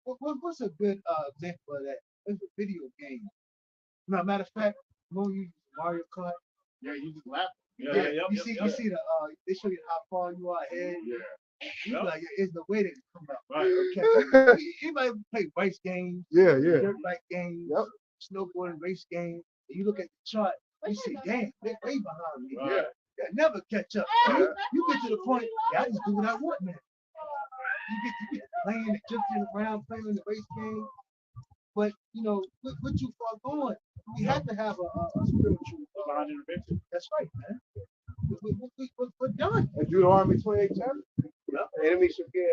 What's a good example of that? It's a video game. No, matter of fact, when you use Mario Kart, Yeah, you just laugh. Yeah, yeah, yeah, yep, you yep, see, yep. you see the they show you how far you are ahead. Yeah. You Yep. like it's the way they come out. Right. Okay. Anybody play race games, Yeah. dirt bike games, Yep. snowboarding race games, and you look at the chart, you see, damn, they're way behind me. Right. Yeah, never catch up. So you get to the point, yeah, I just do what I want now. You get playing and jumping around, playing the race game. But you know, what you far going, we have to have a spiritual Divine intervention. That's right, man. We're done. And Deuteronomy 28 chapter. The enemy should get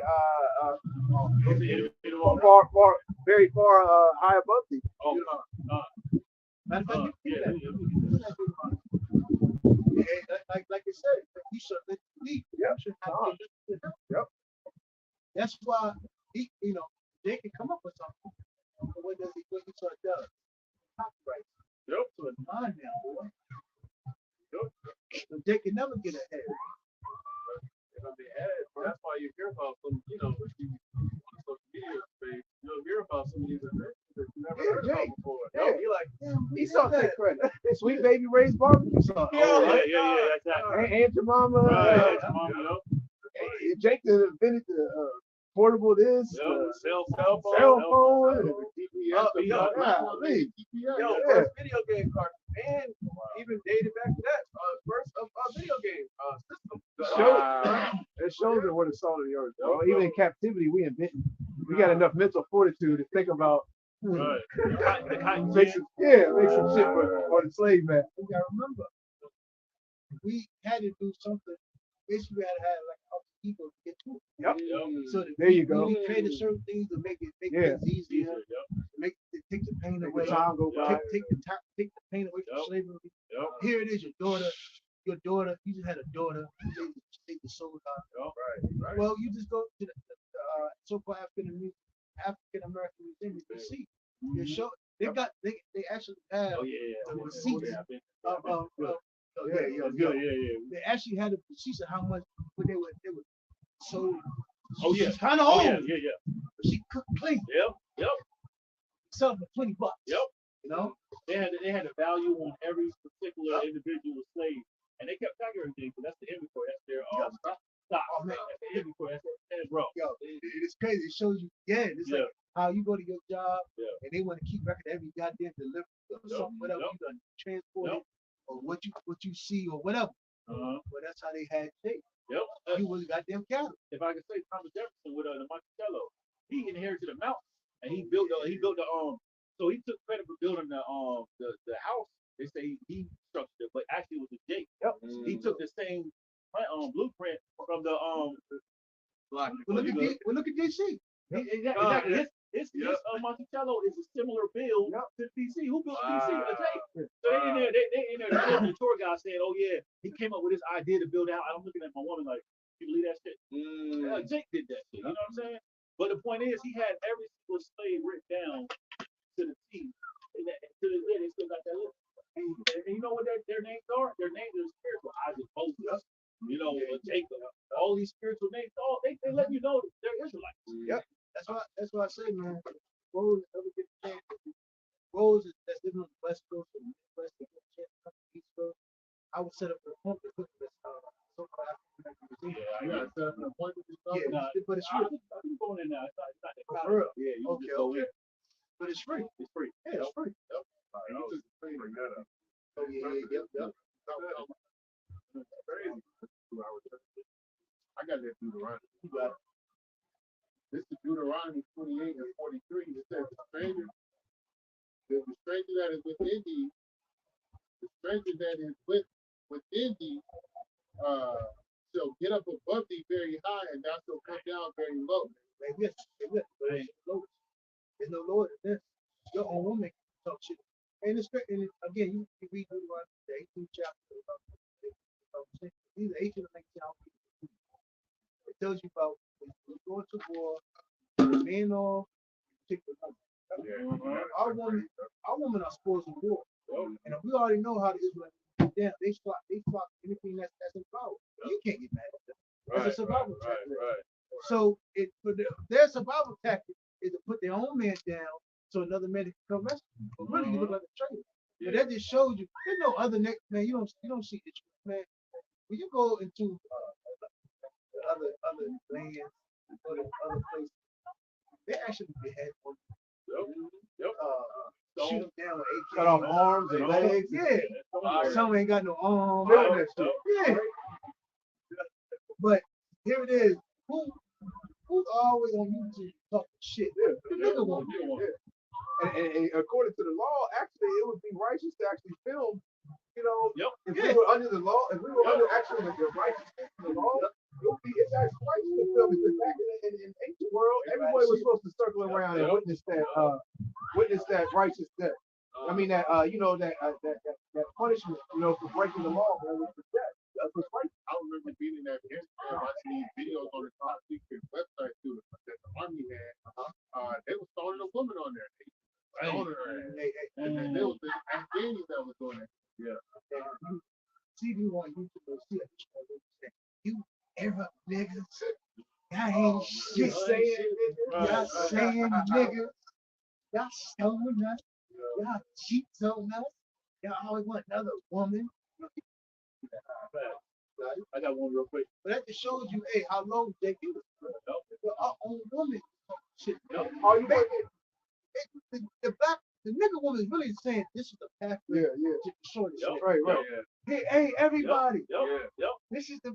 very far high above thee. Oh, Matter of fact, you yeah, that. Like I said, you should let it leave. Yep. You should have to. Yep. That's why they can come up with something. But what he sort of does? Copyright. Yep. So it's mine now, boy. Yep. So they can never get ahead. They're gonna be added. That's why you hear about some, if you on social media space, you'll hear about some of these events that you never heard about before. Yeah. You're like, He saw that credit. Sweet baby Ray's barbecue sauce. yeah, exactly. And your mama. Right, mama, Jake invented the portable this. Cell Cell phone. phone. First video game cartridge, and even dated back to that first video game system. It shows that we're the salt of the earth, bro. Even in captivity, we we got enough mental fortitude to think about Right. make some shit for the slave man. You gotta remember, we had to do something. Basically, we had to have like other people to get to it. Yep. So that There you go. we created certain things to make things easier, take the pain away, Time go by. take the pain away from slavery. Yep. Here it is, your daughter. You just had a daughter. Take the soul out. Right. Well, you just go to the so-called African American Museum. You can see. They show. They actually have the receipts of They actually had the receipts of how much when they were sold. She's kind of old. Yeah. But she cooked clean. Yep. Sell for $20. Yep. You know. They had a value on every particular individual slave, and they kept track of everything. So that's the inventory. That's their stock. Oh man, that's the inventory. That's bro. Yo, it's crazy. It shows you. It's like how you go to your job and they want to keep record of every goddamn delivery or something, whatever you done transported or what you see or whatever. Well, that's how they had shape. Yep. You was goddamn cattle. If I could say Thomas Jefferson with the Monticello, he inherited a mountain and he built the so he took credit for building the house. They say he structured it, but actually it was a Jake. Yep. He took the same blueprint from the Well, look at DC. Exactly. His Monticello is a similar build to DC. Who built DC? A Jake. So they in there the tour guide saying, oh yeah, he came up with this idea to build out. I'm looking at my woman like, you believe that shit? Jake did that shit. You know what I'm saying? But the point is, he had every single slave written down to the T. And to the day, they still got that list. And you know what their names are? Their names are spiritual. Isaac, Moses, Jacob. All these spiritual names. They let you know they're Israelites. Yep. That's why I say, man. Rose ever get the chance. Rose that's living on the West Coast and the West Coast, East Coast. I would set up an appointment with this so-called African Museum. Yeah, I got to set up an appointment with this. But it's free. I've been going in now. It's not that For real? Yeah, you can just go in. But it's free. It's free. Yeah, it's free. Yep. Oh yeah. Crazy. 2 hours. I got that Deuteronomy. You got it. This is Deuteronomy 28 and 43. It says, the stranger that is within thee, the stranger that is within thee, shall get up above thee very high, and thou shalt come down very low. They will. But there's no lower than this. Your own woman can talk shit. And it's great. And again, you read Deuteronomy, the 18th chapter. These are 18 and 19 chapters. It tells you about when you go to war, the man off, take the woman. Our women are spoils of war. And we already know how the Israelites get down. They swap anything that's in power. You can't get mad at them. It's a survival tactic. So for their survival tactic, their own man down so another man can come rescue you. But really, you look like a traitor. But that just shows you there's no other next man. You don't see it, man. When you go into other lands or other places, they actually behead one. Shoot them down with AK. Cut off arms and legs. Yeah. Some ain't got no arms. Yeah. But here it is. Who's always on YouTube talking shit? The nigga one. And according to the law, actually, it would be righteous to actually film. You know, if we Yeah. were under the law, if we were under actually the righteousness of the law, it's actually righteous to film because back in ancient world, everybody was supposed to circle around and witness that righteous death. I mean that that punishment, for breaking the law, man, was death. That was right. I remember being in that Instagram watching these videos on the top secret website too that the army had. They were stoning a woman on there. They stoning her. And there was the Afghanis that was doing it. Yeah. See if you want YouTube to see it. You ever niggas? Y'all ain't shit saying. Y'all saying niggas. Y'all stoning us. Y'all cheat on us. Y'all always want another woman. I got one real quick. But that just shows you, hey, how low they do it. Our own woman. Shit. All you make The nigga woman is really saying this is the pathway to destroy this shit. right. Hey, everybody. Yep. This is the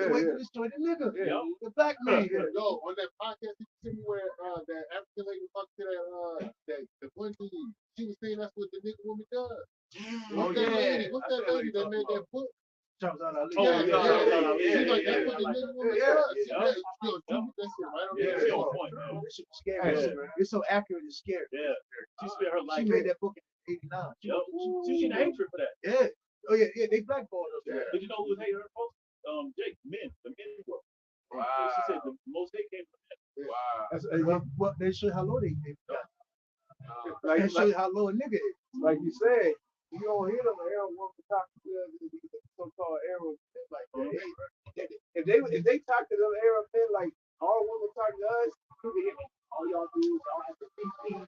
way to destroy the nigga. Yep. The black man. Yo, on that podcast, you see where that African lady was talking to that the one dude, she was saying that's what the nigga woman does. What's that lady that made that book? Charles Ali. She's like, that's what the nigga woman does. She'll do that shit right on Yeah, there. on point, man. That shit was scary. It's so accurate, it's scary. Yeah. She spent her life. She made that book in '89. Yep. She seen the hatred for that. Yeah. Oh yeah, they blackballed us. Yeah. But you know who was hating her most? Jake, the men were. Wow. She said the most hate came from men. Wow. Well, they show you how low they got. Like They show you how low a nigga is. like you said, you don't hear them Arab women talk to the so-called Arab men like that. If they talk to them Arab men like all women talk to us, you can hear all y'all do is y'all have to beat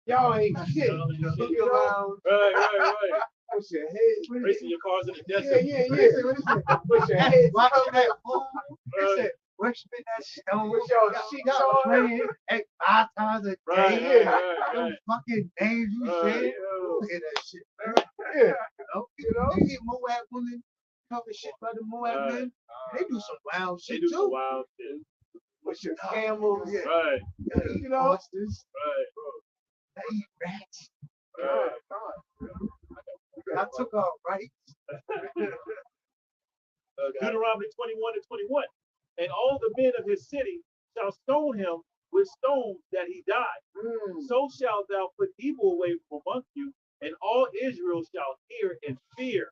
y'all ain't shit. Look around, Right. push your head. Racing your cars in the desert. Yeah. Push your head. Watch that fool. They said, Richmond, that stone. With your sheets Y'all on. playing 5 times a day. Right. Them fucking names you said. Look at that shit, man. Yeah. You get Moab women talking shit about the Moab men. They do some wild They shit do too. some wild shit. With your camels. Yeah. Right. They eat oysters. Right. They eat rats. Right. I took off, right? Deuteronomy 21:21. And all the men of his city shall stone him with stones that he die. So shalt thou put evil away from among you, and all Israel shall hear and fear.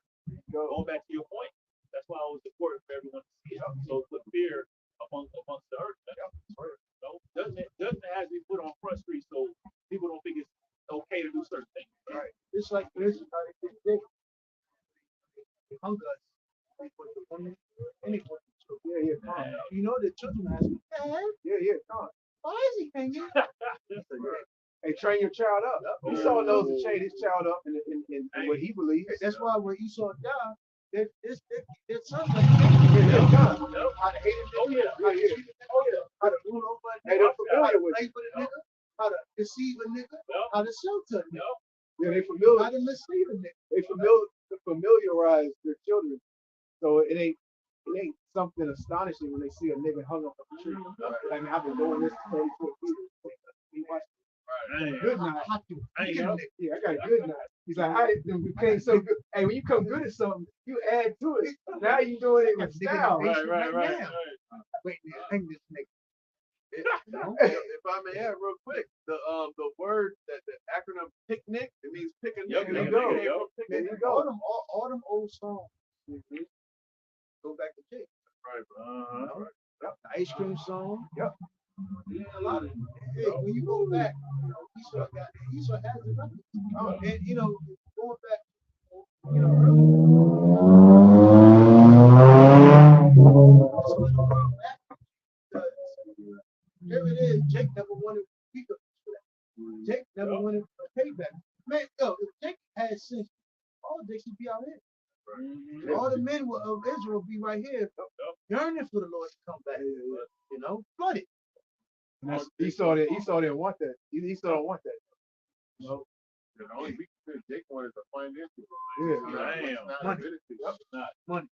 Going back to your point, that's why it was important for everyone to see it. So put fear amongst the earth. Doesn't have to be put on front street so people don't think it's okay to do certain things. Right. It's like this is how they did it. They hung us. They put the women, anyone. Yeah. You know the children ask me, Yeah. Come on. why is he hanging? Hey, train your child up. Esau knows to train his child up in what he believes. That's why when Esau died, their sons Yeah. how to hate him, how to rule over a Hey, nigga, they're how to familiar with play with a nigga, how to deceive a nigga, how to shelter a nigga, Yeah, they how to mislead a nigga. They familiarize their children, so it ain't something astonishing when they see a nigga hung up on a tree. Like, I've been doing this 34 years. He watched good night. Yeah, I got a good night. He's like, we became so good. Hey, when you come good at something, you add to it. Now you doing it with style. Right. Wait, man, hang this nigga. If I may add real quick, the word that the acronym picnic, it means pick a Yep, nigga. there They you came go. from picnic. There you go. All them old songs. Go back to Jake. Right, bro. The ice cream song. Yep. Yeah, a lot of them. Hey, when you go back, Esau has the records. And going back, that's what the world because here it is. Jake never wanted to for that. Jake never wanted a payback. Man, yo, if Jake had sense, all Jake should be out here. All the men of Israel be right here, yearning for the Lord to come back. You know, flooded. Esau didn't want that. Esau don't want that. No. The only reason Jake wanted to financial. Money.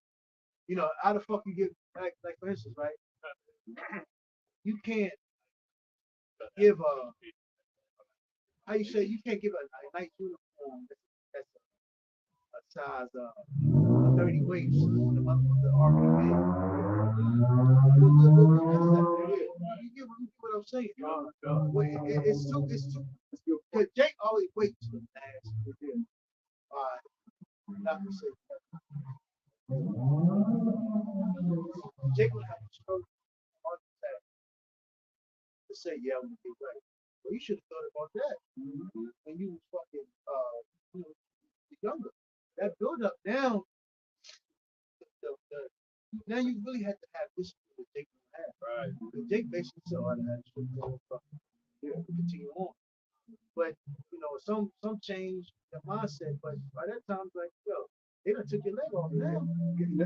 You know, how the fuck you get like for instance, right? You can't give how you say you can't give a nice uniform that's a size 30 waist on the month of the army. You get what I'm saying? It's too because Jake always waits to the last. Not to say Jake would have to struggle on the tag to say, yeah, I'm gonna be right. Well, you should have thought about that when you was fucking younger. That build up now, now you really have to have this that Jake don't have. Right. Because Jake basically said, I had to continue on. But you know, some change their mindset, but by that time it's like, yo, they done took your leg off now.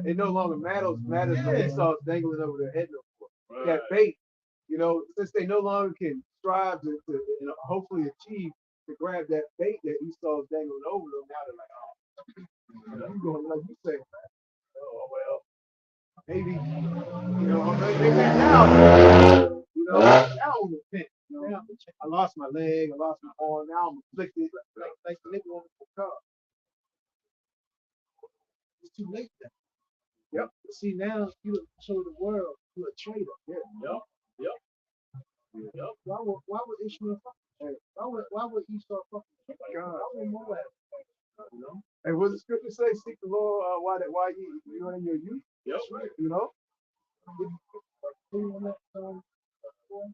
It no longer matters when Esau's dangling over their head no more. Right. That bait, you know, since they no longer can strive to hopefully achieve to grab that bait that Esau's dangling over them, now they're like, oh, you going like you say, oh well, maybe, you know, maybe now, you know, now on the fence. I lost my leg, I lost my arm, now I'm afflicted like the nigga on the car. It's too late then. Yep. See, now you show the world you're a traitor. Yep. Why would Ishmael fucking why would Esau fucking God. Why would Moab? You know? Hey, what does the scripture say? Seek the Lord while you are in your youth. Yep. Right. You know?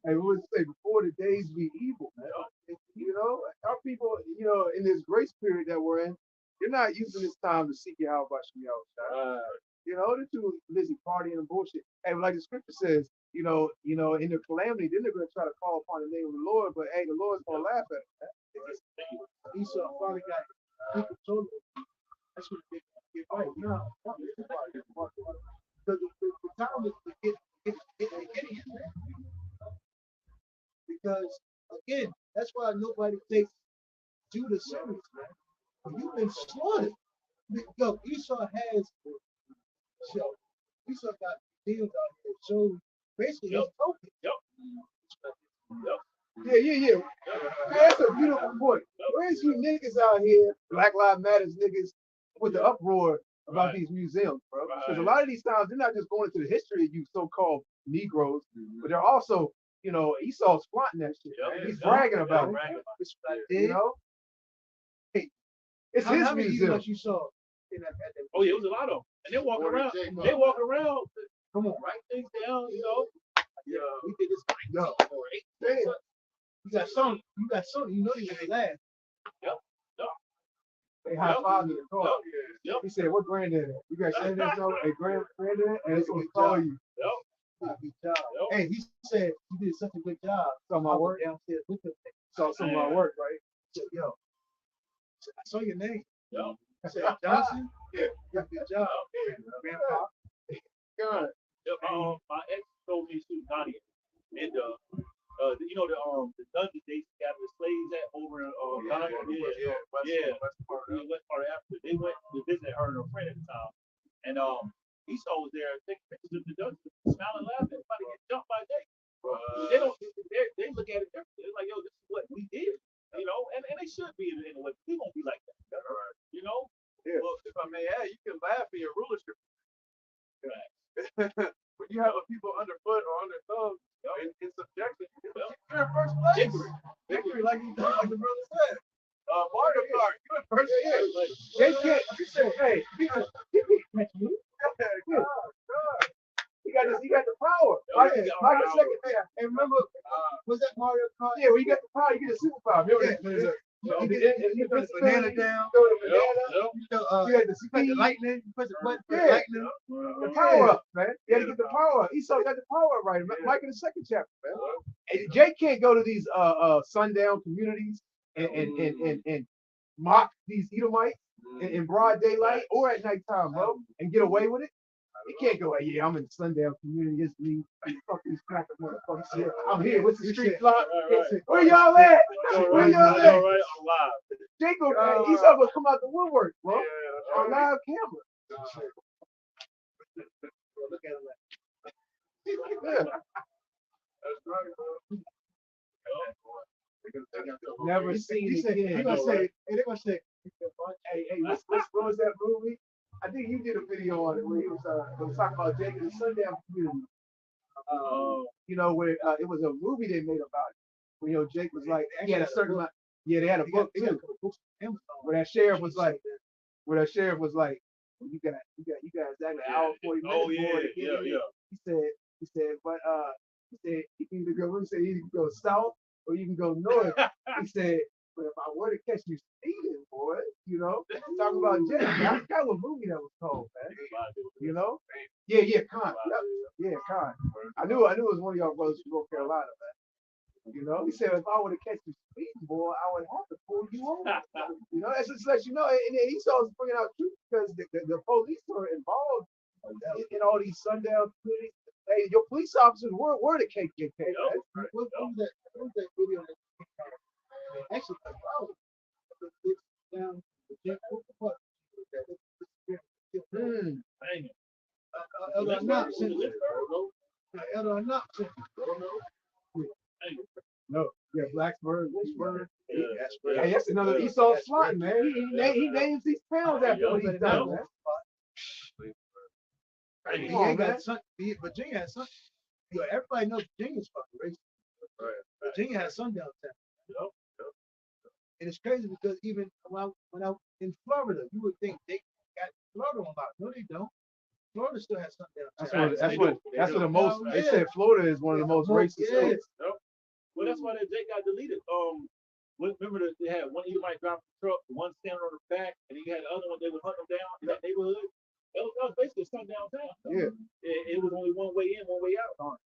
Hey, what does it say? Before the days be evil, man. You know, our people, you know, in this grace period that we're in, you're not using this time to seek your how about you outside. You know, they're too busy partying and bullshit. Hey, like the scripture says, you know, in the calamity, then they're gonna try to call upon the name of the Lord, but hey, the Lord's gonna laugh at them. Esau finally got people told him that's what they get right now. Because the time is to get it. Because again, that's why nobody takes Judah serious, man. You've been slaughtered. Yo, Esau got deals out here. So basically, he's broken. Yeah. That's a beautiful point. Where's you niggas out here, Black Lives Matters niggas, with the uproar about these museums, bro? Because a lot of these times, they're not just going into the history of you so-called Negroes, but they're also, you know, Esau's flaunting that shit. He's bragging about it. You know? Hey, it's his museum. You saw oh yeah, it was a lot of them. And they walk around. Come on, write things down, you know. Yeah, we did this thing. You got something. You know you're gonna laugh. Yep. They high-fived in the car. Yep. He said, "What granddad? You got granddad? Hey, granddad, and it's gonna call you." Good job. Hey, he said you did such a good job. Saw my work downstairs with him. Saw some of my work, right? Said, yo, I saw your name. Yep. I said, Johnson. Good job, Grandpa. Good. My ex told me she was Donnie, and you know the dungeon they got the slaves at over in west part of Africa. They went to visit her and her friend at the time, and Esau was there taking pictures of the dungeon, smiling, laughing, about to get jumped by Jake. They look at it differently. They're like, yo, this is what we did, you know, and they should be in a way. We won't be like that, you know. Yeah. Well, if I may add, you can laugh in your rulership. Right. When you have a people underfoot or under thumb in subjection, you're in first place. Victory, like the brother said. Mario Kart, you're in first place. Like, they can't. You said, hey, he can't catch me. He got the power. Like a second. Hey, remember, was that Mario Kart? Yeah, when you got the power, you get a superpower. Remember that? You put the banana down. Throw the banana. You had the lightning. You put the button for the lightning. The power up, man. You had to get the power up. Esau got the power up right. Mike in the second chapter, man. And Jay can't go to these sundown communities and mock these Edomites in broad daylight or at nighttime, bro, and get away with it. He can't go, yeah, I'm in the sundown community. It's me. Fuck these cracker motherfuckers. Yeah, I'm here. What's the street block? Where y'all at? Where y'all at? Jacob, Esau will come out the woodwork, bro. On live camera. Look at him. Yeah. Never seen it again. They're gonna say, hey, what was that movie? I think you did a video on it where he was talking about Jake in the sundown community. You know, where it was a movie they made about it. Where, you know, Jake was like, he had a certain amount. Yeah, they had a book too. Where that sheriff was like, well, you guys exactly an hour 40 minutes. Oh yeah. He said, but you can either go south or you can go north. He said, but if I were to catch you speeding, boy, you know, talking about Jay, I forgot what movie that was called, man. You know? Yeah, Con. Yeah, Con. I knew it was one of y'all brothers from North Carolina, man. You know, he said if I were to catch you speeding, boy, I would have to pull you over. You know, that's just to let you know. And Esau was bringing out truth because the police were involved in all these sundown communities. Hey, your police officers were the KKK. What was that video? Actually, down No, yeah, Blacksburg, Wishburn. Hey, that's another Esau slot, man. He names these towns after what he's done, man. He ain't got something. Virginia has something. You know, everybody knows Virginia's fucking racist. Virginia has sundown town. And it's crazy because even when I in Florida, you would think they got Florida on lock. No, they don't. Florida still has sundown town. That's what the most. They said Florida is one of the most racist states. Well, that's why that Jake got deleted. Remember that they had one Edomite driving the truck, one standing on the back, and you had the other one. They would hunt them down in that neighborhood. That was basically sundown town. Yeah. It was only one way in, one way out. Got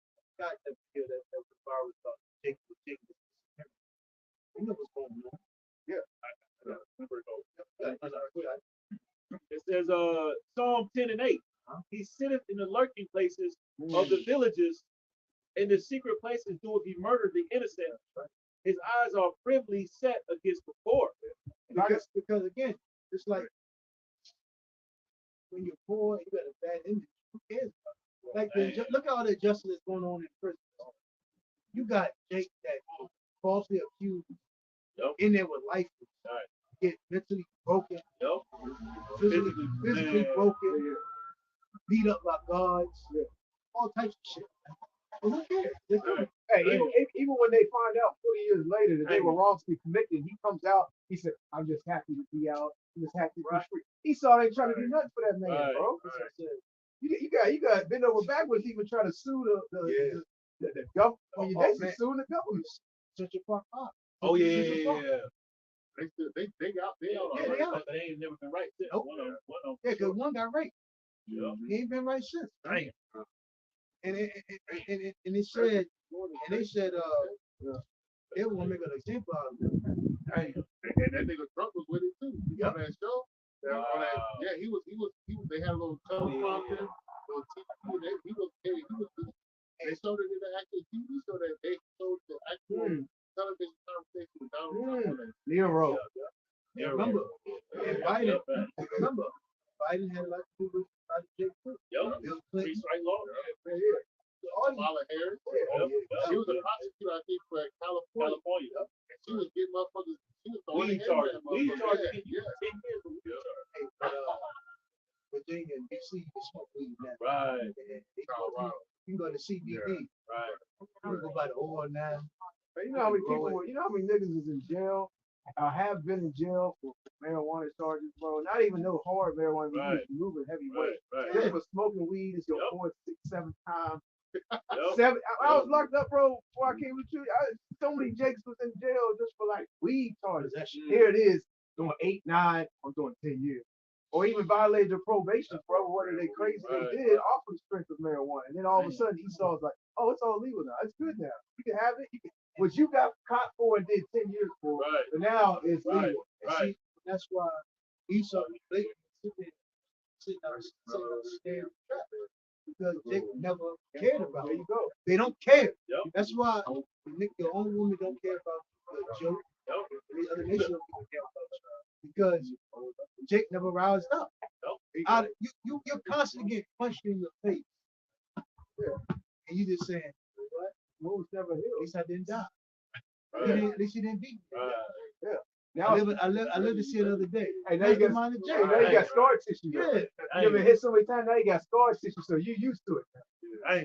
that video that the bar was about Jake. You know what's going on. Yeah. It says Psalm 10 and 8. He sitteth in the lurking places of the villages, in the secret places doeth he murder the innocent. His eyes are privily set against the poor. Because again, it's like when you're poor, you got a bad image. Who cares? Like look at all the justice that's going on in prison. You got Jake that falsely accused in there with life, get mentally broken, physically broken, beat up by guards, all types of shit. Well, who cares? Hey, even when they find out 40 years later that they were wrongfully convicted, he comes out, he said, I'm just happy to be out. I'm just happy to be free. Esau ain't trying to do nothing for that man, bro. You got bend over backwards even trying to sue the government. When you're basically suing the government. Such a fuck up. Oh yeah. They got But they ain't never been right since. Yeah, because one got raped. Yeah. He ain't been right since. Damn. And they said they were gonna make an example out of him. and that nigga Trump was with it too. On that show. Yeah, he was. They had a little teleprompter. They showed it in the actual TV show that they showed the actual television conversation with Donald Trump. Nero. Remember, Biden had a lot to do with Jake too. Bill Clinton. Right law. Kamala Harris. She was a prosecutor, I think, for California. And she was getting motherfuckers. She was throwing We charge yeah. 10 years for weed charge. Virginia and DC, you smoke weed now. Right. You can go to CBD. Right. You can go by the oil now. But you know how many people, you know how many niggas is in jail, have been in jail for marijuana charges, bro. Not even no hard marijuana, moving heavyweight. Right. Just for smoking weed is your fourth, sixth, seventh time I was locked up, bro, before I came to you. So many Jakes was in jail just for like weed charges. Here it is, doing 8, 9, I'm doing 10 years. Or even violated their probation for whether they crazy they did off of the strength of marijuana. And then all of a sudden Esau's like, oh, it's all legal now. It's good now. You can have it. What you got caught for and did 10 years for, but now it's legal. And see, that's why Esau they sitting out staring trap because they never cared about it. There you go. They don't care. That's why your own woman don't care about Joe. The other nation don't care about you because Jake never roused up. You're constantly getting punched in the face, and you just saying, "What? Moves never heal. At least I didn't die. At least you didn't beat me." Yeah. Now I lived to see it the other day. Hey, now you got scar tissue. Yeah. You ever hit so many times, now you got scar tissue, so you used to it.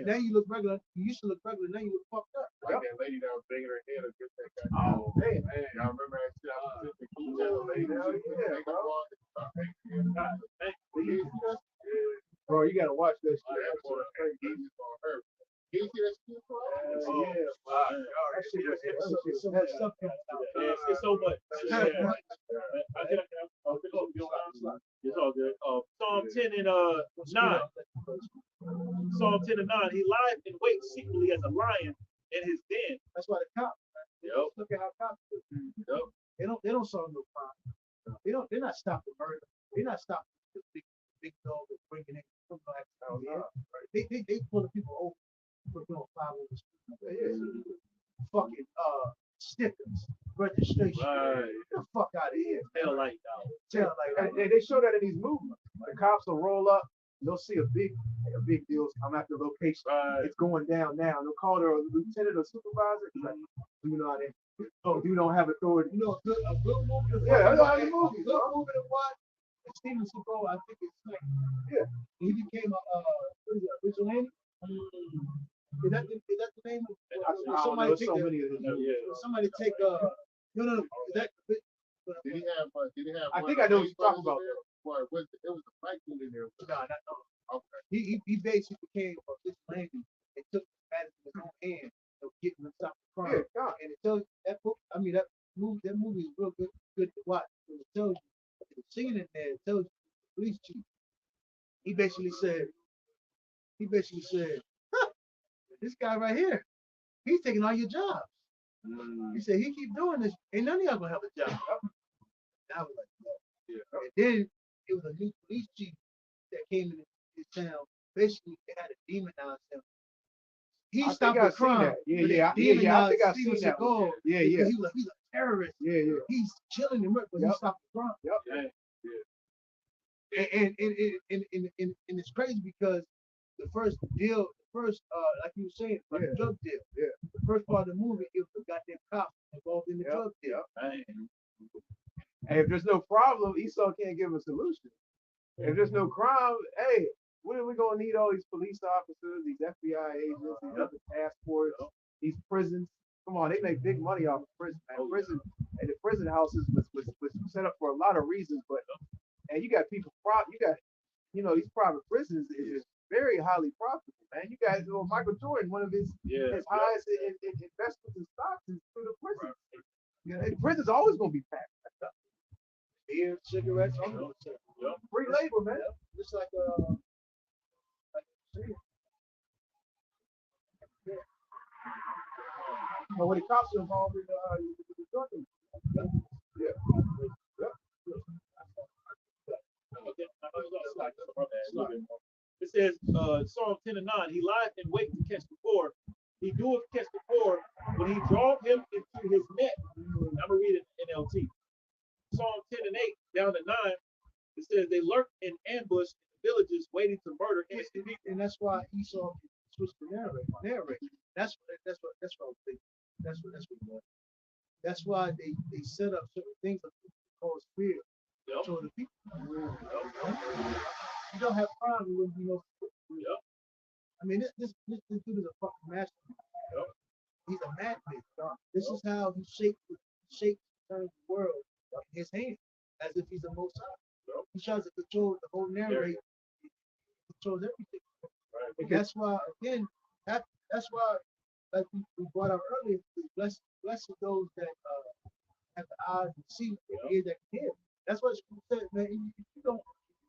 Now you look regular. You used to look regular. Now you look fucked up. Like that lady that was banging her head against that guy. Oh, man. Y'all remember that shit? I was just thinking, Bro, you gotta watch this shit. You see that shit? It's so much. It's all good. Psalm 10 and 9. Psalm 10 and 9. He lies in wait secretly as a lion in his den. That's why the cops. Look at how cops do. They don't solve no crime. They're not stopping murder. They're not stopping the big dog that's bringing in criminal acts out here. They pulling people over for doing 5 over the street. Fucking stickers, registration. Get the fuck out of here. Tail light. They show that in these movies. The cops will roll up. They'll see a big deal come after location. It's going down now. They'll call their lieutenant or supervisor. He's like, do you know how they? Oh, you don't have authority. You know, a good movie. Yeah, I know how the movie. Good movie to watch. Steven Seagal, I think it's like, he became a vigilante. Is that the name of somebody take somebody take no is that Did he have I think I know what you're talking about. It was a fight in there. No. Okay. He basically became a vigilante and took the matter in his own hand of getting him stop the crime. And it tells you that book, that movie is real good to watch. And it tells you the scene in there, it tells you the police chief. He basically said, this guy right here, he's taking all your jobs. He said, he keep doing this, ain't none of y'all gonna have a job. And I was like, no. And then it was a new police chief that came in his town. Basically, they had to demonize him. He stopped the crime. I think I've seen that. He was he's a terrorist. He's killing them, but he stopped the crime. And it's crazy because the first deal, like you were saying, like the drug deal. The first part of the movie, it was the goddamn cops involved in the drug deal. Hey, if there's no problem, Esau can't give a solution. If there's no crime, hey, when are we gonna need all these police officers, these FBI agents, these other task force, these prisons? Come on, they make big money off of prison. And the prison houses was set up for a lot of reasons, but and you got people, these private prisons is very highly profitable, man. You guys know Michael Jordan, one of his highest investments in stocks is through the prison. Prison's always gonna be packed. Beer, cigarettes, free labor, man. Just like but when the cops are involved in the drug It says, Psalm 10 and 9, he lies in wait to catch the poor. He doeth catch the poor when he draw him into his net. I'm going to read it in NLT. Psalm 10 and 8, down to 9, it says, they lurk in ambush in the villages waiting to murder innocent people. And that's why Esau switched to narrate. That's what I think. That's what. That's why they set up certain things that cause fear. So the people, you don't have crime, you wouldn't be no. I mean, this dude is a fucking master. He's a madman. This is how he shapes the world in his hand, as if he's a most high. He tries to control the whole narrative. He controls everything. And that's why, again, That's why, like we brought up earlier, blessed those that have the eyes to see and ears that can hear. That's what school said, man. If you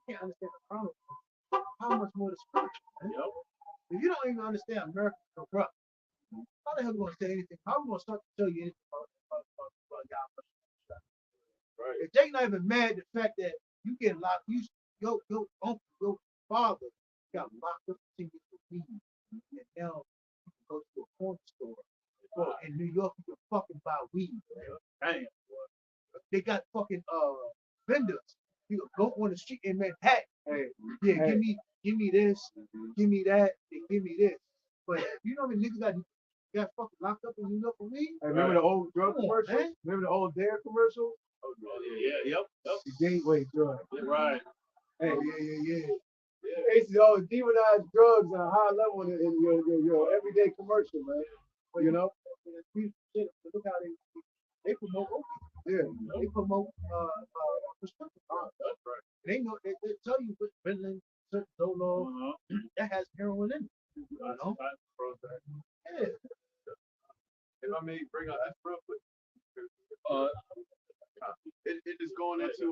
can't understand the promise, how much more the spiritual, man? If you don't even understand America corrupt, how the hell are we gonna say anything? How are we gonna start to tell you anything about God? Right. If they not even mad at the fact that you get locked, your uncle, your father got locked up for weed, and now you can go to a corner store. Well, in New York, you can fucking buy weed. Damn. They got fucking vendors. You can go on the street in Manhattan. Hey, yeah, give me this, give me that, and give me this. But you know how many niggas got fucking locked up in New York for weed? Hey, remember the old drug commercials? Remember the old Dare commercials? Oh, yeah, yep. The gateway drug. Right. Hey, yeah. They used to always demonize drugs on a high level in your everyday commercial, man. But you know, look how they promote opium. Yeah. They promote prescription. That's right. They know they tell you with Ritalin, Zolo, that has heroin in it. You know? Yeah. If I may bring up this real quick. It is going into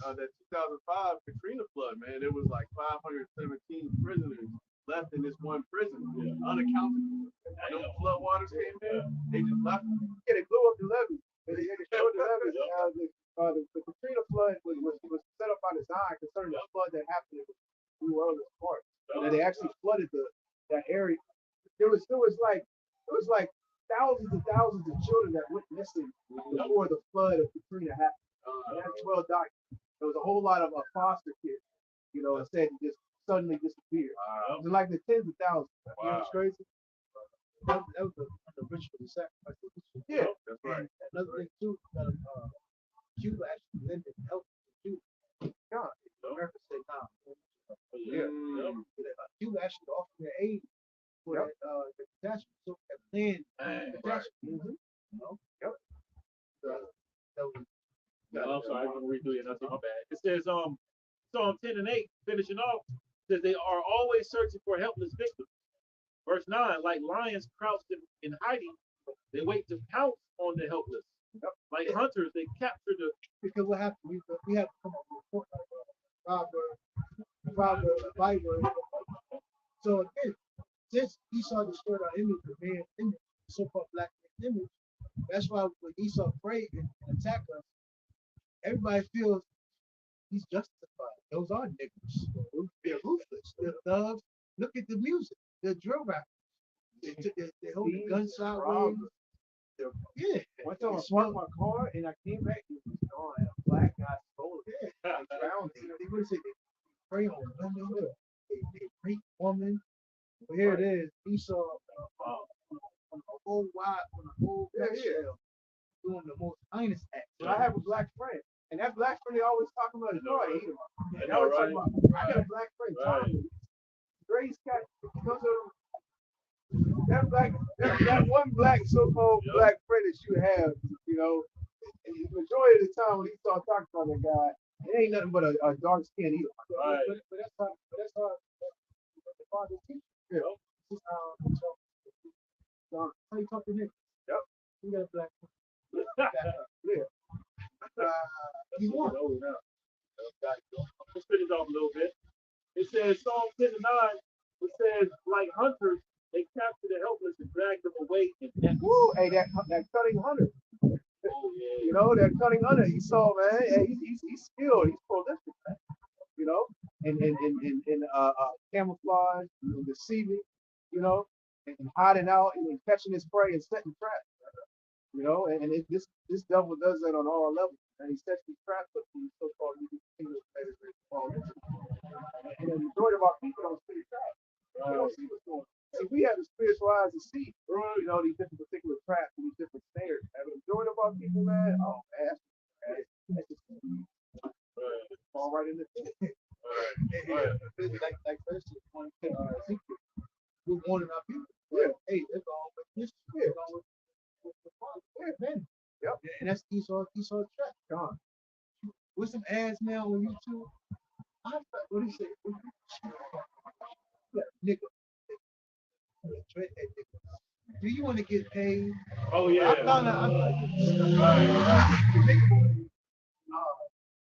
that 2005 Katrina flood, man. There was like 517 prisoners left in this one prison, unaccounted for. And when the flood waters came in, they just left. Yeah, they blew up the levee. They showed the levee. The Katrina flood was set up by design concerning the flood that happened in New Orleans Park. And they actually flooded that area. There was like thousands and thousands of children that went missing before the flood of Katrina happened. That's well documented. There was a whole lot of foster kids, instead just suddenly disappeared. It was like the tens of thousands. Wow. You know, it's crazy. That was the ritual sacrifice. Yeah, that's right. And another thing too, Cuba actually lended help to Cuba. God, America said nah. Cuba actually offered their aid for the catastrophe. So that land catastrophe. I'm sorry, I'm gonna redo it. That's my bad. It says Psalm 10 and 8, finishing off, says they are always searching for helpless victims. Verse 9, like lions crouched in hiding, they wait to pounce on the helpless. Like hunters, they capture the. Because what happened? We have to come up with a Bible. So again, since Esau destroyed our image, the man image, so-called black man image, that's why when Esau prayed and attacked us, everybody feels he's justified. Those are niggas. They're ruthless. They're thugs. Look at the music. They're drill rappers. They hold the gun sideways. Yeah. One time I parked my car and I came back and it was gone. And a black guy stole it. Yeah. They found it. They would say they prey on women. They rape women. But here it is. Esau on a whole nutshell, doing the most heinous act. So I have a black friend, and that black friend they always talking about his car. I got a black friend, Tommy. Grace cat. That one black so-called black friend that you have, and the majority of the time when he start talking about that guy, it ain't nothing but a dark skin either. Right. But that's how the father teaches. Yeah. How you talk to niggas? Yep. You got a black friend. Yeah. He's one. Let's finish off a little bit. It says Psalm 10 and 9. It says like hunters, they capture the helpless and drag them away in nets. Woo! Hey, that cunning hunter. Oh yeah. That cunning hunter. He saw, man. Hey, he's skilled. He's prolific, man. In camouflage, deceiving, and hiding out and catching his prey and setting traps. This devil does that on all levels. And he sets these traps up for these so-called English players. And the majority of our people don't see the traps. They don't see what's going on. See, we have the spiritual eyes to see, these different particular traps and these different snares. And the majority of our people, man, that's just fall right in the pit. Like first, we're warning our people. Yeah. Hey, they're going with this. They're going with the father. Yeah, man. Yep. And that's Esau's trap. Gone. With some ads now on YouTube. What do you say? Yeah, nigga. Do you want to get paid? Oh yeah. No, no, I'm like,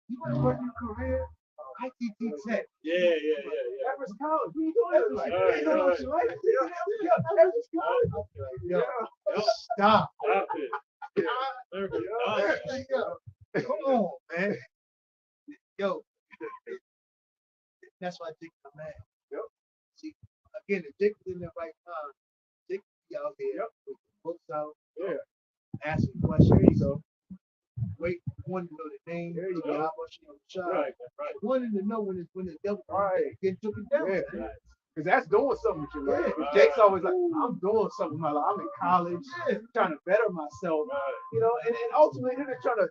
you want to work your career? ITT Tech. Yeah. Everest College. What are you doing? Like, Right, you know, right. like, yeah, Everest College. Yo, Yep. stop. Stop it. Come on, man. Yo, that's why Dick is mad. Yep. See, again, if Dick was in the right time, Dick be out there with the books out, asking questions. There you go. Wait, wanting to know the name. There you go. How much you know the child. Right. Wanting to know when the devil get took it down. Yeah. Because that's doing something with your life. Jake's always like, I'm doing something with my life. I'm in college, trying to better myself. You know, and ultimately they're trying to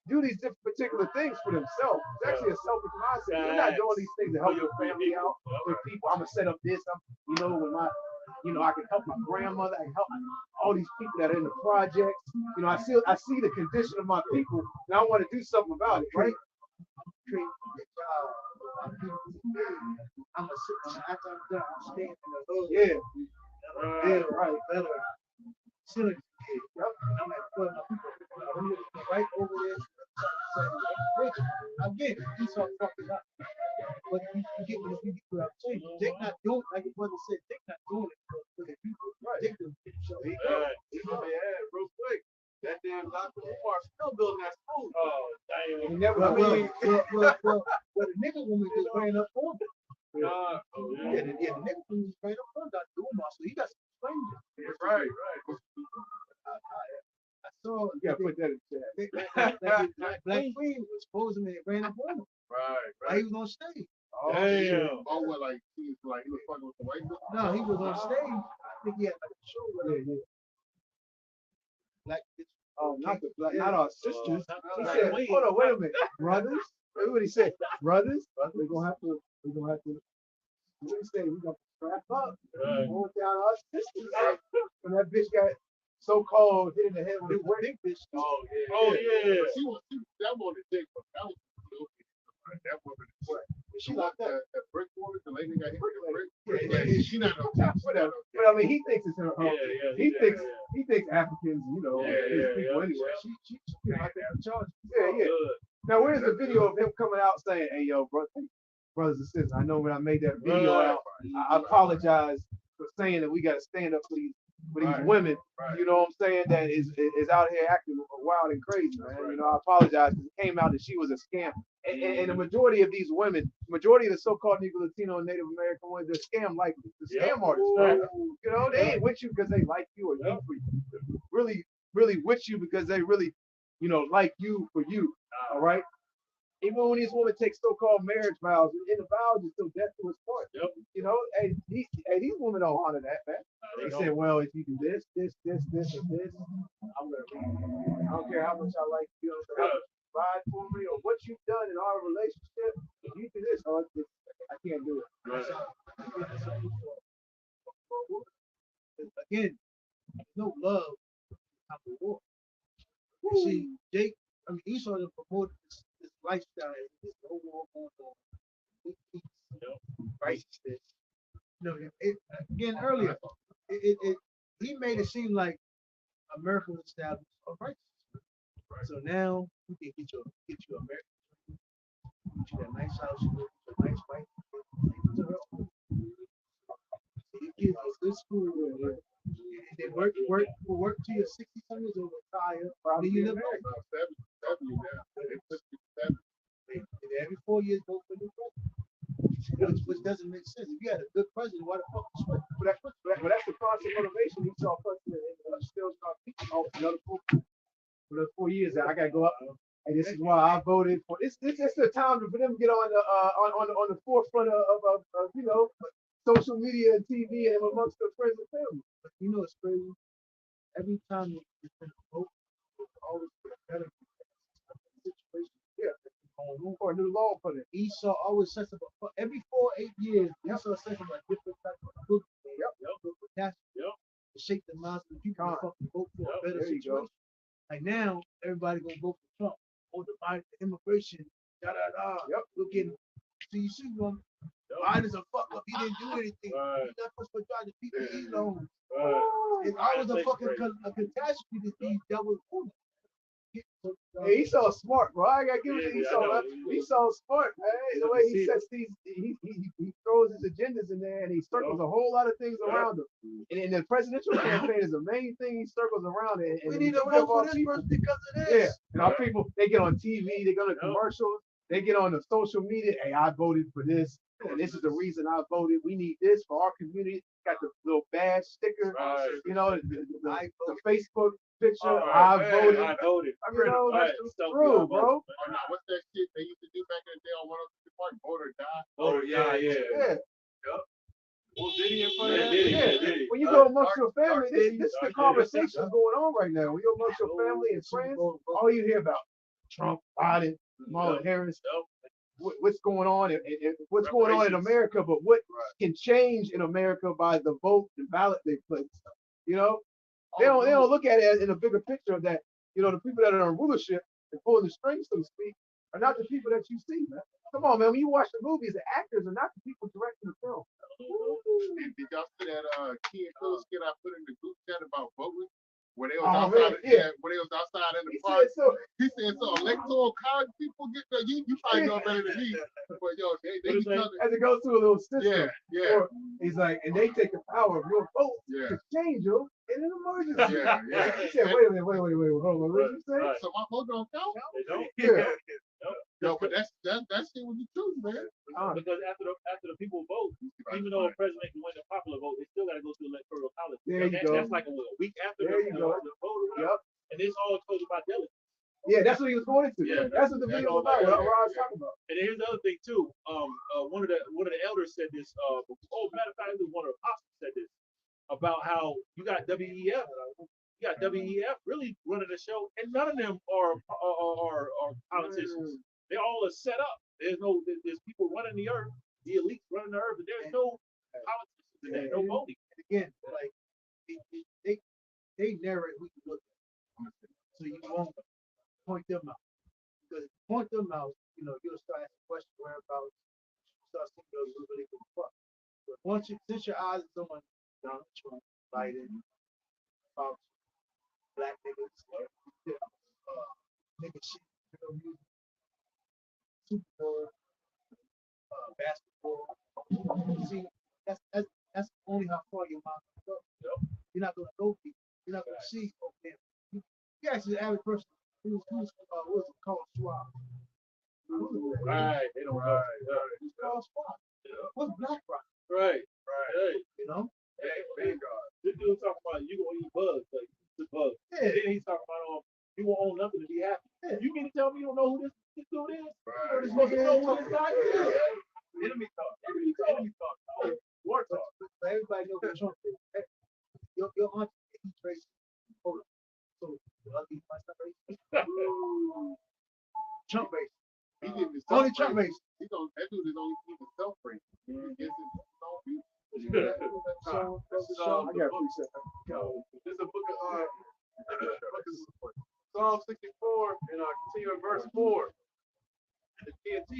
do these different particular things for themselves. It's actually a selfish mindset. You're not doing these things to help your family out with people. I'm gonna set up this. With my, I can help my grandmother. I can help all these people that are in the projects. I see the condition of my people, and I want to do something about it, right? I'm a sit after I'm done, I'm staying in the hood. Yeah, right. Better. Silly kid. I'm at putting my people right over there. Again, he's all fucking up. But you get what I'm saying. Dick not doing, like your brother said, Dick not doing it for the people. Dick doing it. So Real quick. That damn Dr. Umar still building that school. Oh, damn. He never. well, the nigga woman just ran up on him. Yeah. The nigga woman just ran up on Dr. Umar, so he got some explaining. Right. I saw. You gotta put that in chat. Black Queen was supposedly ran up on him. Right. He was on stage. Damn. Oh, what, like, he was fucking with the white girl? No, he was on stage. I think he had like a show with him. Black bitch. Oh, not the black, not our sisters. He Black said, Queen. hold on, wait a minute, brothers. Everybody said, brothers. We're gonna have to. What do you say? We're gonna strap up. Hold down our sisters. When that bitch got so-called hit in the head with a big bitch. Oh yeah. That one is dick, but that was that woman is what? She locked up. That brick woman, the lady got hit with the brick. Yeah. Yeah, she not no top. Whatever. But I mean, he thinks it's her. He thinks Africans, Yeah. people anyway. She out there in charge. Yeah. Now, where's the video of him coming out saying, "Hey, yo, brothers and sisters, I know when I made that video out, I apologize for saying that we got to stand up for these women. You know what I'm saying? That is out here acting wild and crazy, man. I apologize because it came out that she was a scam. And the majority of these women, majority of the so-called Negro, Latino, and Native American women, they're scam like the scam artists. Right? They ain't with you because they like you or you for you. Really with you because they really, like you for you. All right. Even when these women take so-called marriage vows, in the vows is still death to his part. Hey, these women don't honor that, man. They say, well, if you do this, and this, I'm gonna leave you. I don't care how much I like you, how much you provide for me, or what you've done in our relationship. If you do this, I can't do it. Again, no love after war. See, Esau has promoted this lifestyle, this overall going on. Righteousness. Again, earlier, he made it seem like America was established on righteousness. So now you can get you American, get you that nice house, you get a nice wife, you get a good school, and then work till you're 60 years old, retire, then you live life. 70 now. They put 70. And every 4 years, vote for new president. Which doesn't make sense. If you had a good president, why the fuck you switch? But that's the constant motivation. He saw president and still start thinking, another 4 years. I gotta go up. And this is why I voted for. It's the time for them to get on the forefront of social media and TV and amongst their friends and family. But it's crazy. Every time you vote, always get a better situation. Yeah. Or a new law for it. Esau always sets up every 4-8 years. Esau sets up a different type of book. To shake the minds of the people to fucking vote for a better situation. Like now, everybody gonna vote for Trump. The immigration, We're getting. So you see, Biden's a fuck up. He didn't do anything. Right. He's not supposed to charge the people he loans. Right. If I was a fucking a catastrophe, these devils. Hey, he's so smart, bro. I gotta give it to him. He's so smart, man. The way he sets these, he throws his agendas in there and he circles a whole lot of things around him. And in the presidential campaign is the main thing he circles around it. We need to vote for this person because of this. Yeah, and our people, they get on TV, they go to commercials, they get on the social media. Hey, I voted for this, and this is the reason I voted. We need this for our community. Got the little badge sticker, you know, the Facebook picture. I voted. I voted. You know, that's true, bro. What's that shit they used to do back in the day on 102 Park? Vote or die. Oh, yeah. Well, Diddy in front of that? Yeah. When you go amongst your family, this is the conversation going on right now. When you're amongst your family and friends, all you hear about Trump, Biden, Kamala Harris, what's going on and what's going on in America, but what can change in America by the vote and ballot they place. You know, they don't look at it in a bigger picture of that. You know, the people that are in rulership and pulling the strings, so to speak, are not the people that you see, man. Come on, man. When you watch the movies, the actors are not the people directing the film. Did y'all see that Key and Cole skit I put in the group chat about voting? Where they was where they was outside in the park. He said so electoral college people get there. You probably know better than me. But yo, they as it goes through a little system. Yeah. He's like, and they take the power of your vote to change them in an emergency. He said, wait a minute, hold on. What did you say? So my vote don't count? They don't. Yeah. No, but that shit was the truth, man. Because after the people vote, even though a president can win the popular vote, they still got to go through electoral college. There you go. That's like a week after the vote. Yep. And it's all told about delegate. Yeah, that's what he was going into. Yeah. That's what the video was about. What I was talking about. And here's the other thing too. One of the elders said this. Matter of fact, one of the apostles said this about how you got WEF. You got WEF really running the show, and none of them are politicians. They all are set up. There's people running the earth, the elites running the earth, and there's no politicians in there, no voting. And again, like they narrate who you look at, so you won't point them out. Because if you point them out, you know you'll start asking questions whereabouts. Start seeing those who really give a fuck. But once you set your eyes on someone, Donald Trump, Biden, Fox, black niggas, nigga shit, music, Super Bowl, basketball. See, that's only how far your mind can go. You're not gonna go deep. You're not gonna see. Okay, you actually the average person who's what's it called swab. Right. They don't. Right. Who's called swab? What's black rock? Right. You know. Hey, this dude talking about you gonna eat bugs, like the bugs. Yeah. And then he's talking about you won't own nothing to be happy. Yeah. You mean to tell me you don't know who this dude is? Right. You supposed to know who this guy is? Enemy talk. War talk. Everybody knows what Trump is. Your auntie he's racist. Hold on. So lucky my son racist. Trump racist. Only Trump racist. That dude is only even self-racist. I got appreciate that. This is a book of Psalm 64 and continue in verse 4. And the TNT,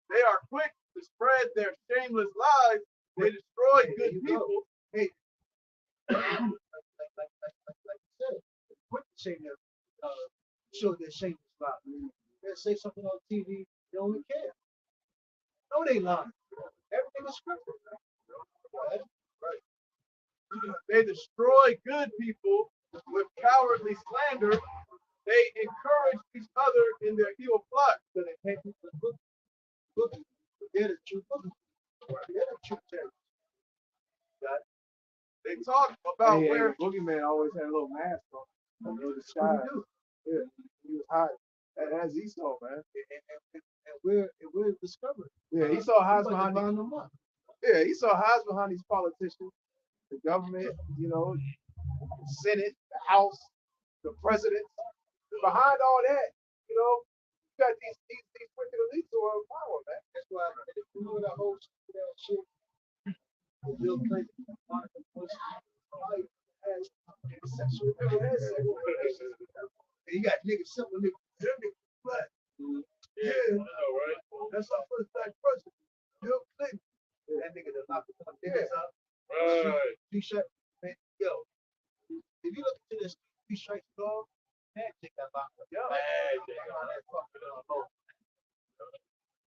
they are quick to spread their shameless lies. They destroy good people. Hey, like you said, quick to say that show their shameless lies. They'll say something on TV, they don't even care. No, they lying. Everything is scripted. Right. They destroy good people with cowardly slander. They encourage each other in their evil plot. So they pay people to book. They're the true bookers. They're the true terrorists. Got it? They talk about where the boogeyman always had a little mask on. A little disguise. Yeah, he was hiding. That's Esau, man. And we're discovering. Yeah, Esau hides behind them. Yeah, Esau hides behind these politicians, the government, you know, the Senate, the House, the president. Behind all that, you know, you got these wicked elites who are in power, man. That's why if you know that whole shit, Bill Clinton, Monica Bush, sexual relations. And you got niggas simple niggas, black. Yeah, right. That's our first black president, Bill Clinton. if you look into this 3 strikes law, man, take that lock. Yeah. That fucking law.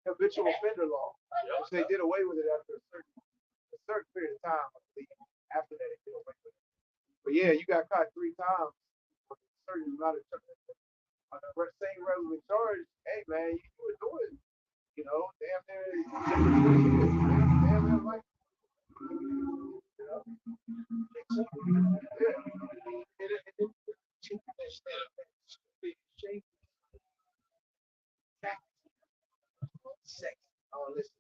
Habitual offender law, which they did away with it after a certain period of time. I believe. After that, they did away with it. But yeah, you got caught 3 times for a certain amount of on the same relevant charge. Hey man, you were doing, damn near like, Sex, all this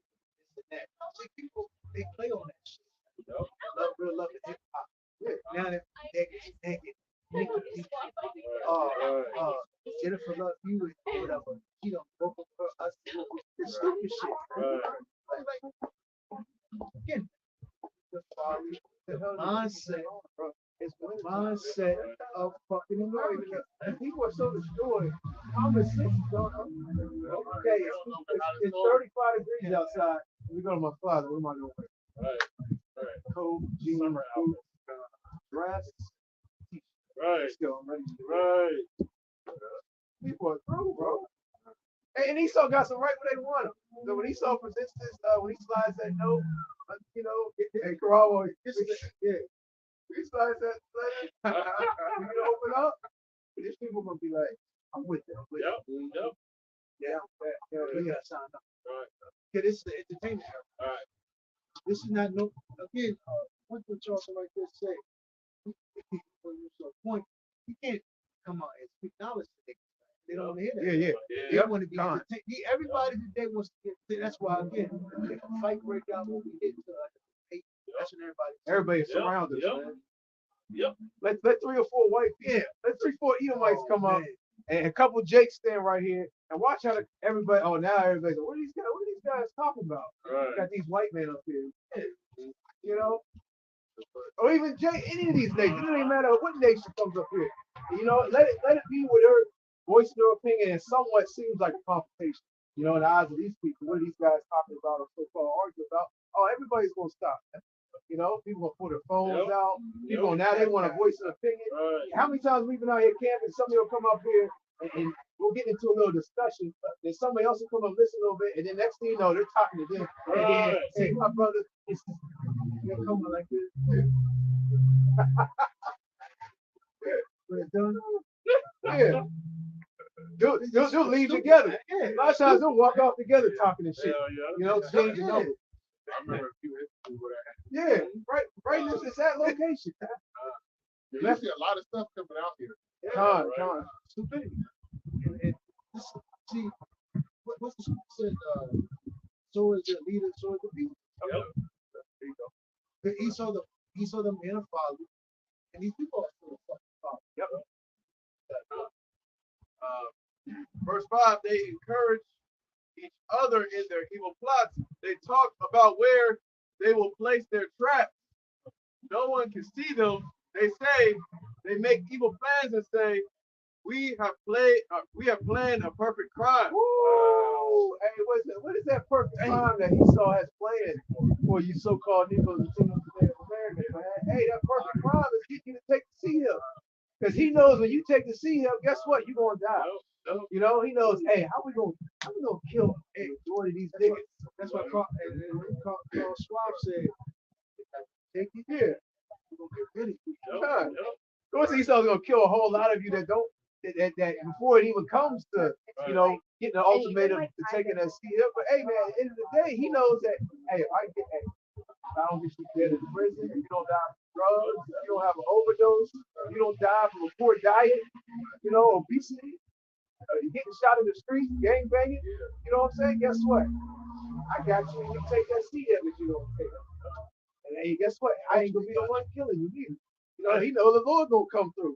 and that. See, people, they play on that shit. Love, real love, and hip hop. Now they're naked. Jennifer Love Hewitt, whatever. She don't vocal for us. It's stupid shit. Like, again, the mindset, mindset of fucking America. and people are so destroyed. Common sense is gone. Okay, it's 35 degrees outside. We go to my closet. What am I doing? Right. Coat, jeans, boots, dress. Right. Let's go. I'm ready to go. Right. People are through, bro. And Esau got some right where they want him. So when Esau presents this, when he slides that note, hey, Caravo, he slides that letter, when you open up, these people gonna be like, I'm with it. Yep. Yeah, we gotta sign up. Right. Okay, this is the entertainment era. All right. This is not no. Again, what the Charleston like this say? When you to a point, you can't come out and speak knowledge to niggas. They don't want to hear that. Yeah. They want to be entertained. Everybody today wants to get. That's why again, if a fight break out, when we get to that's when Everybody's surrounded, Yep. man. Yep. Let 3 or 4 white people, let 3 or 4 Edomites come up, and a couple Jakes stand right here, and watch how everybody. Oh, now everybody's like, what are these guys talking about? Right. Got these white men up here, or even any of these nations. It doesn't even matter what nation comes up here. Let it be with her voicing their opinion, and somewhat seems like a confrontation. In the eyes of these people, what are these guys talking about or so-called arguing about? Oh, everybody's gonna stop. People gonna pull their phones out. People now they want to voice an opinion. Right. How many times we've been out here camping? Somebody will come up here and we'll get into a little discussion. Then somebody else will come and listen a little bit, and then next thing you know, they're talking to them. And then, hey, my brother, they're coming like this. Yeah. They'll leave together. A lot of times they'll walk off together talking and shit. Changing numbers. I remember a few instances where that happened. Yeah, right. This is that location. You see a lot of stuff coming out here. Con, stupidity. And this, see, what's the scripture said? So is the leader, so is the people. Yep. There you go. He saw the man of father, and these people are still fucking father. Yep. Verse 5, they encourage each other in their evil plots. They talk about where they will place their traps. No one can see them. They make evil plans and say, we have planned a perfect crime. Woo! Hey, what is that perfect crime that Esau has planned for you so-called Negroes and Indians today in America, man? Hey, that perfect crime is getting you to take the sea hill. Because he knows when you take the sea hill, guess what? You're gonna die. He knows, hey, how we gonna kill one of these niggas? That's what Carl Schwab said. Take it here. We're gonna get rid of you. Of course, Esau's gonna kill a whole lot of you that before it even comes to getting an ultimatum to taking that sea hill. But hey, man, at the end of the day, he knows that hey, I don't get you dead in prison. If you don't die from drugs, if you don't have an overdose, if you don't die from a poor diet, obesity, you're getting shot in the street, gang banging. You know what I'm saying? Guess what? I got you. You take that sea hill that you don't take. And hey, guess what? I ain't gonna be the one killing you either. He knows the Lord gonna come through.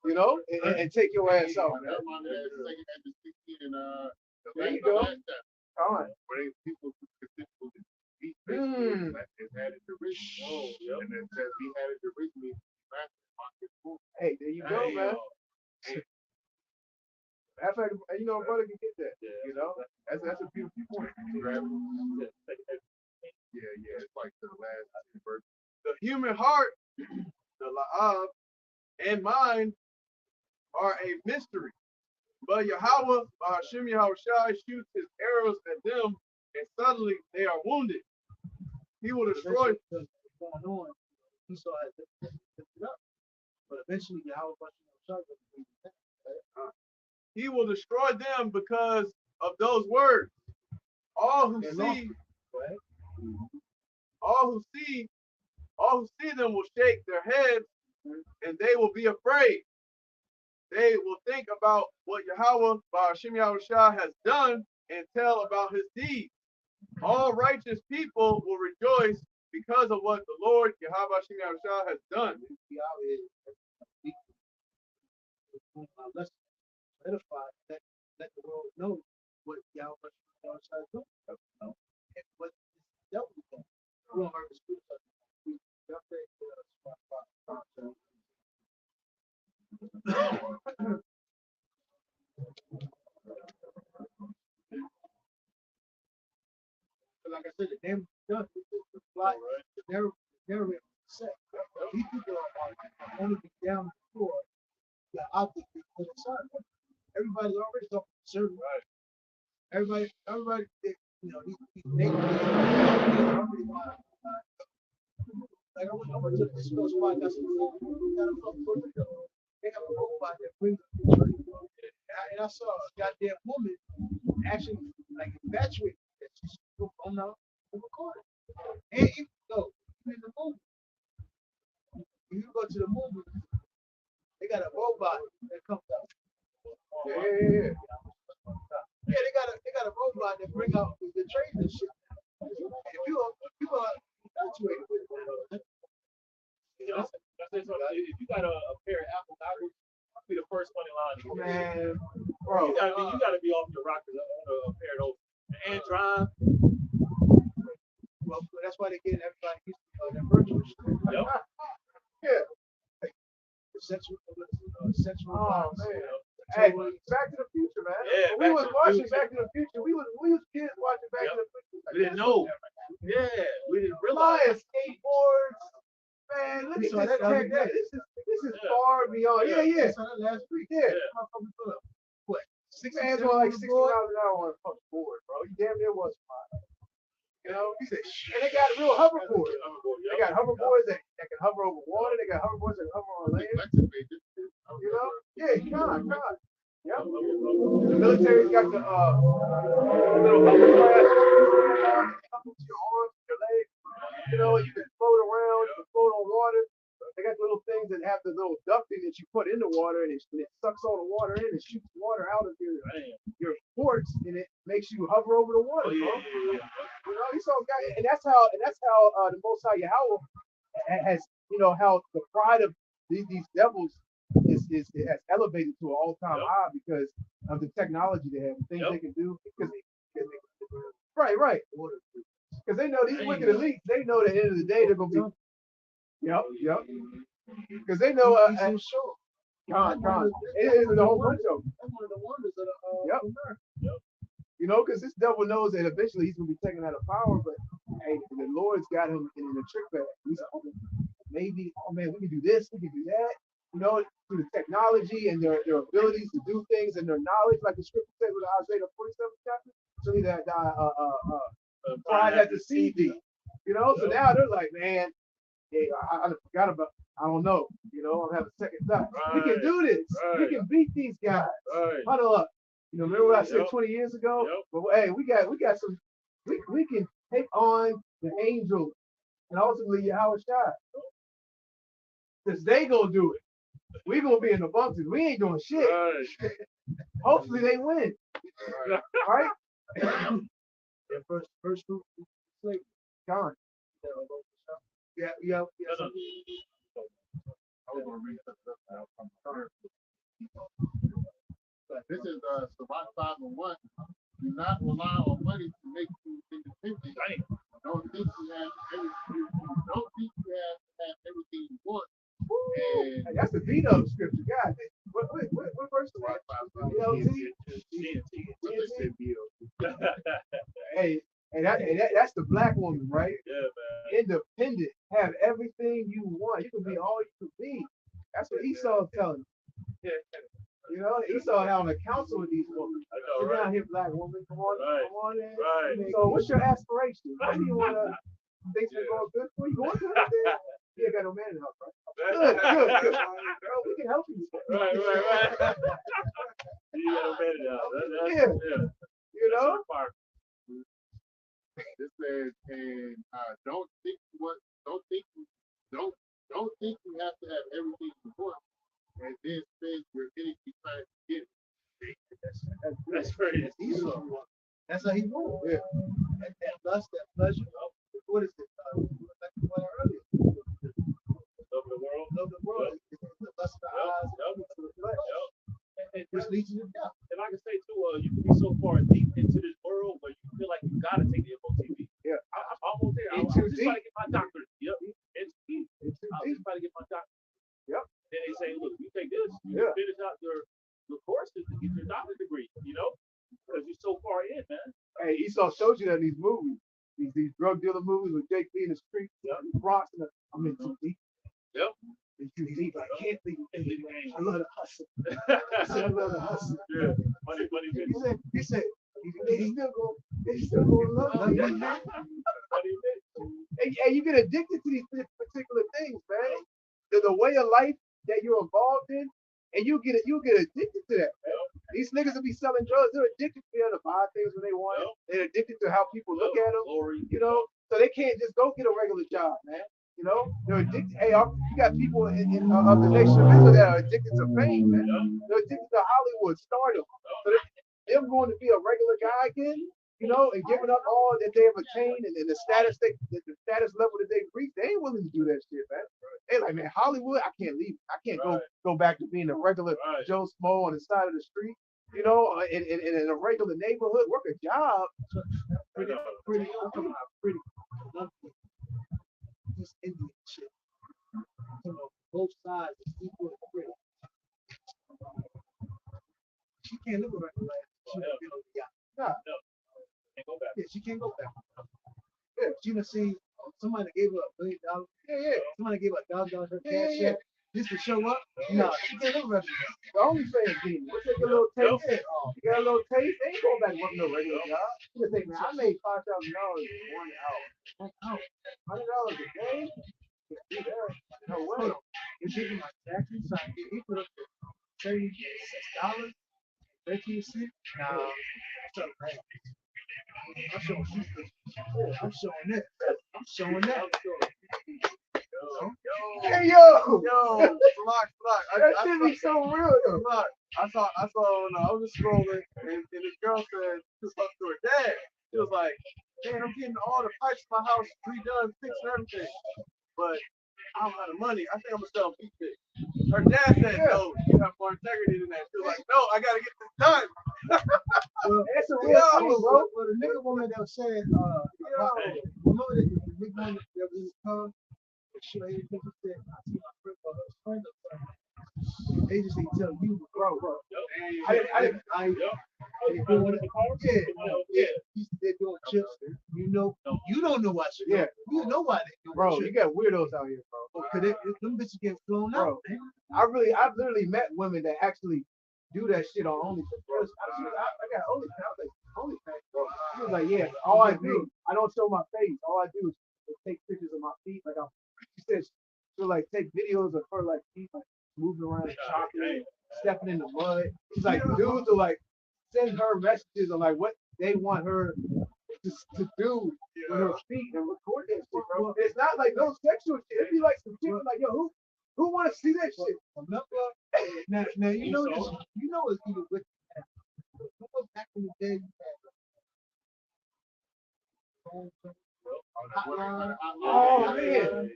And take your ass out. That's my second after 16 and there you go. Where they people specifically beat basically is added to Richmond. And it says he added to Richmond. Hey, there you go, man. That's like, a brother can get that. That's a beautiful point. Yeah, it's like the last verse. The human heart, the la'ab, and mine are a mystery. But Yahweh, Hashem Yahushai, shoots his arrows at them, and suddenly they are wounded. He will destroy. Going on, he saw it up. But eventually, He will destroy them because of those words. All who see, all who see them will shake their heads, and they will be afraid. They will think about what Yahweh, Hashem Yahushua, has done and tell about his deeds. All righteous people will rejoice because of what the Lord, Yahweh Hashem Yahushua, has done. Let's edify that, let the world know what Yahweh has done. And what the devil has done. We don't hurt the spirit. Like I said, the name of the fly, never set. These people are only be down the floor. The object is to the sun. Everybody's already talking certain. Right. Everybody, you know, they already like I went to the school spot. They have a robot that brings them. And I saw a goddamn woman actually like infatuated. She's on the recording. And if you go in the movie, if you go to the movie, they got a robot that comes out. Yeah, they got a robot that bring out the trains and shit. If you are infatuated with it, you know, if you got a pair of Apple goggles, be the first one in line. Man, bro, you gotta be off the rockers on a pair of those. And drive. Well, that's why they're getting everybody used to that virtual shit. Yep. Yeah. Like, sexual. Oh man. Hey, Back to the Future, man. Yeah, we was watching Back to the Future. We was kids watching Back to the Future. We didn't know. Yeah, we didn't realize. Skateboards. Man, look at this tech. This is far beyond. Yeah. Saw that last week. Yeah. What? Six hands on like 60 miles an hour on a fucking board, bro. You damn near was fine. You know, and they got real hoverboards. They got hoverboards that can hover over water. They got hoverboards that can hover on land. You know? Yeah, God. Yep. The military's got the little hovercraft up to your arms, your legs. You know, you can float around, you can float on water. They got the little things that have the little ducting that you put in the water, and it sucks all the water in and shoots water out of your ports, and it makes you hover over the water. Yeah. You know, these all guys, and that's how the Most High Yahweh has, you know, how the pride of these devils is has elevated to an all-time high because of the technology they have, the things they can do. Right. Because they know these wicked elites, they know at the end of the day they're gonna be. Yep. Because they know. God. It is the whole bunch of them. That's one of the wonders of Yep. You know, because this devil knows that eventually he's gonna be taken out of power, but hey, the Lord's got him in a trick bag. He's like, maybe, oh man, we can do this, we can do that. You know, through the technology and their abilities to do things and their knowledge, like the scripture says with Isaiah 47 chapter. So he that pride has deceived thee. You know, so now they're like, man, hey, I forgot about. I don't know. You know, I'm having second thought. We can do this. We can beat these guys. Huddle up. You know, remember what I said 20 years ago? But hey, we got some. We can take on the angels and ultimately Yahweh Shai. Because they gonna do it. We gonna be in the bunkers. We ain't doing shit. Hopefully they win. Right? Their first group slavery. Gone. Yeah. I was gonna read something up from This is Shabbat 501. Do not rely on money to make you independent. Don't think you have everything. Don't think you have to have everything you want. And that's the beat up scripture, God. What verse is that? Hey, and that's the black woman, right? Yeah, man. Independent, have everything you want. You can be all you can be. That's what Esau's telling him. You know, Esau had on a council with these women. Sit down here, black woman. Come on, come on in. Right. So what's your aspiration? What do you want to, things are going good for you? Going good out there? You ain't got no man in the house, right? Good. Girl, we can help you. Right. You got a man now. Yeah. You know? This says, and don't think you have to have everything you want, and then spend your energy trying to get it. That's crazy. Esau. That's how he moved. Yeah. That lust, that pleasure. What is it? Like the one earlier. Love the world. Love the world. It's the lust of the eyes, to the flesh. Which leads you to death. And I can say too, you can be so far deep into this world where you feel like you gotta take the MOTV. Yeah. I'm almost there. I'm just trying to get my doctorate. Yep. It's deep. I'm just trying to get my doctorate. Yep. Then they say, look, you take this, you finish out your courses to get your doctorate degree, you know? Because you're so far in, man. Hey, Esau showed you that in these movies. These drug dealer movies with Jake B in the street, Bronx, and I'm in too deep. Yep. In too deep. I can't leave. I love the hustle. I love the hustle. Yeah. Money. He said, they still go love you. And you get addicted to these particular things, man. The way of life that you're involved in, and you get addicted to that. These niggas will be selling drugs. They're addicted to be able to buy things when they want it. They're addicted to how people look at them. You know, so they can't just go get a regular job, man. You know, they're addicted. Hey, you got people of the nation of Israel that are addicted to fame, man. They're addicted to Hollywood stardom. So them going to be a regular guy again, you know, and giving up all that they have attained and the status level that they've reached, they ain't willing to do that shit, man. They like, man, Hollywood, I can't leave. I can't go back to being a regular Joe Smo on the side of the street, you know, in a regular neighborhood, work a job. Pretty. This Indian shit. Both sides is equal and pretty. She can't live a regular life. She don't get on the yacht. No. Can't go back. Yeah, she can't go back. Yeah, she done seen somebody gave her $1 billion. Yeah. Somebody gave her $1,000 her cash check just to show up. No, she can't live a regular life. The only thing is, we'll take a little taste. You got a little taste. They ain't going back to work no regular job. You think, man, I made $5,000 in 1 hour. $100 a day? No way. You're taking my taxes. He put up $36, 13 cents. Nah, I'm showing you. I'm showing that. I'm showing that. Hey yo, Block. that shit be so real though. Block. I saw when I was just scrolling, and this girl said she was talking to her dad. She was like, "Man, I'm getting all the pipes in my house redone, fixed and everything, but I don't have the money. I think I'm gonna sell beef sticks." Her dad said, "No, you have more integrity than that." She was like, "No, I gotta get this done." Well, that's a real thing, bro. Well, the nigga woman that was saying, remember the big woman that was in the car? She said, I see my friend or her friend. They just ain't tell you, bro. Yeah. They're doing chips. You don't know why she. Yeah. You know why they doing Bro, chips. you got weirdos out here, bro. Cause them bitches get thrown out. I've literally met women that actually do that shit on OnlyFans. I got OnlyFans, bro. She was like, yeah, all I do, I don't show my face. All I do is take pictures of my feet. She said she'll like take videos of her like feet like moving around, chopping, stepping in the mud. She's like, dudes will like send her messages on like what they want her to do with her feet and record that shit, bro. It's not like no sexual shit. It'd be like some shit like, yo, who want to see that shit? Now you know this. You know it's even with back in the day. Oh man.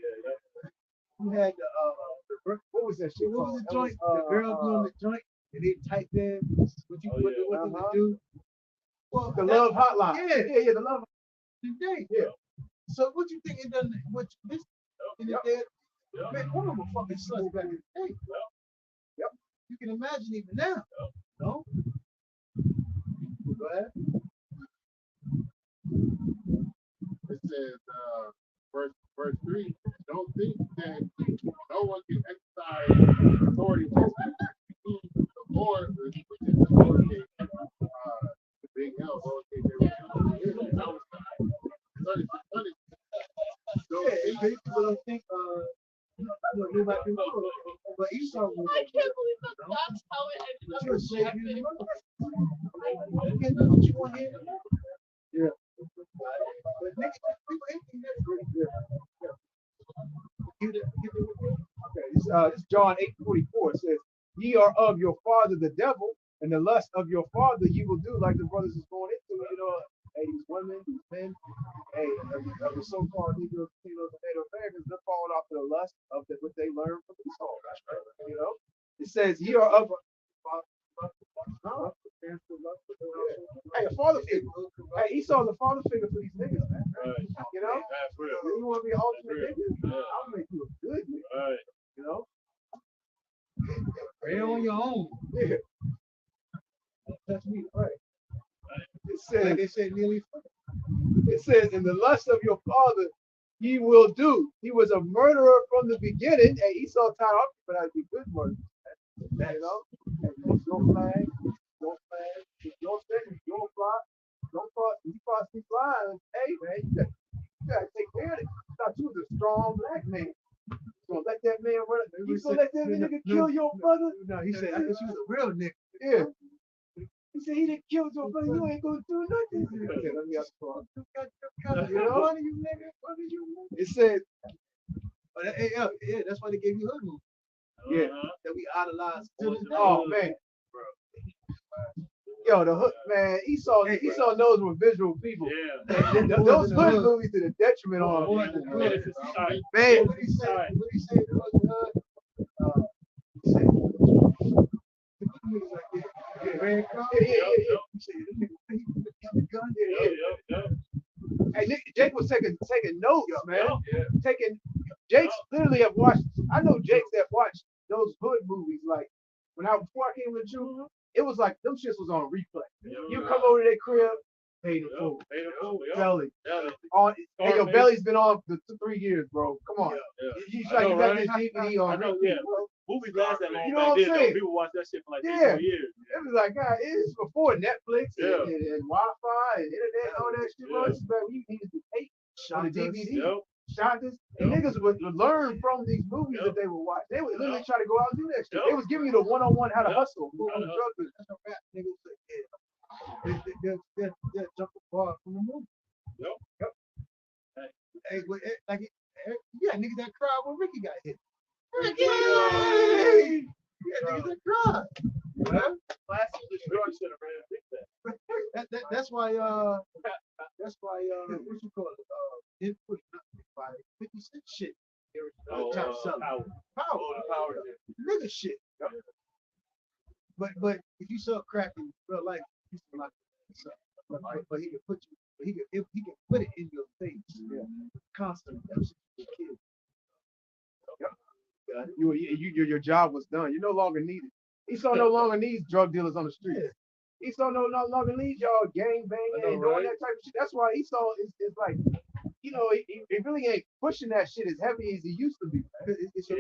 You had What was that shit? What was the joint? The girl doing the joint, and they type in what to do. Well, the love hotline. Yeah, the love today. Yeah. So what you think it done? What this in the day? Man, one of them fucking sluts back in the day. Yep. You can imagine even now. No. Go ahead. It says, verse 3, don't think that no one can exercise authority tested. Or the big L, lowercase everything. Yeah, people don't think you might be wrong. But Esau was I can't believe that's how it ended up. she'll save you the money. You can't do what you want here. Yeah. But niggas, people ain't that great. Yeah. Okay, this John 8:44 says, "Ye are of your father the devil, and the lust of your father you will do," like the brothers is going into. Hey, these women, these men, hey, of the so-called Negroes, Latinos, and Native Americans, they're falling off to the lust of what they learned from Esau. It says, "Ye are of." Hey, a father figure. Hey, Esau's a father figure for these niggas, man. Right. That's real. You want to be an ultimate nigga? Yeah. I'll make you a good nigga. Right. Pray on your own. Yeah. That's me, right? Like they said, nearly. It says, "In the lust of your father, he will do." He was a murderer from the beginning, and Esau tied off, but I'd be good murder. Your flag, your second, your fly, don't cross. You cross these lines. Hey, man, you gotta take care of it. I thought you was a strong black man. You gonna let that man run? You gonna let that nigga kill your brother? No, he said, I guess you was a real nigga. Yeah. He said he didn't kill your brother. You ain't gonna do nothing. Okay, let me ask you. It said, yeah, that's why they gave you hood movies. yeah. That we idolize to this day. Oh man. Yo, the hood man, Esau knows we're visual people. Yeah. Those hood movies to the detriment on people, man. Man, What he said, the hood, he said, the movies like this. Red car. Yeah. He said, the gun there. Hey, Jake was taking notes, man. Jake's literally have watched. I know Jake's that watched those hood movies. Like before I came with you, it was like them shits was on replay. You come over to their crib, pay the fool, Belly. Hey, your Belly's been on for 3 years, bro. Come on. You got this DVD on. I know, yeah. Movies last that long. You know what I'm back then, saying? People watch that shit for like 3 years. It was like, God, it's before Netflix and Wi-Fi and internet and all that shit, bro. It's about we needed to tape on the DVD. Shot this. And niggas would learn from these movies that they would watch. They would literally try to go out and do that shit. They was giving you the one-on-one how to hustle. Drug business. That's a rap niggas say, yeah. They'll jump a bar from the movie. Yep. Hey, yeah, niggas that cried when Ricky got hit. Ricky! Yeah, niggas that cried. That's why what you call it? It put 50 Cent shit. Top selling. Power. Nigga shit. But if you saw crack in real life, you still like it. But he can put you, he can put it in your face. Yeah. Constantly. That's a kid. Your job was done. You no longer needed. Esau no longer needs drug dealers on the street. Yeah. Esau no longer needs y'all gang banging and doing that type of shit. That's why Esau is like, he really ain't pushing that shit as heavy as he used to be. It's your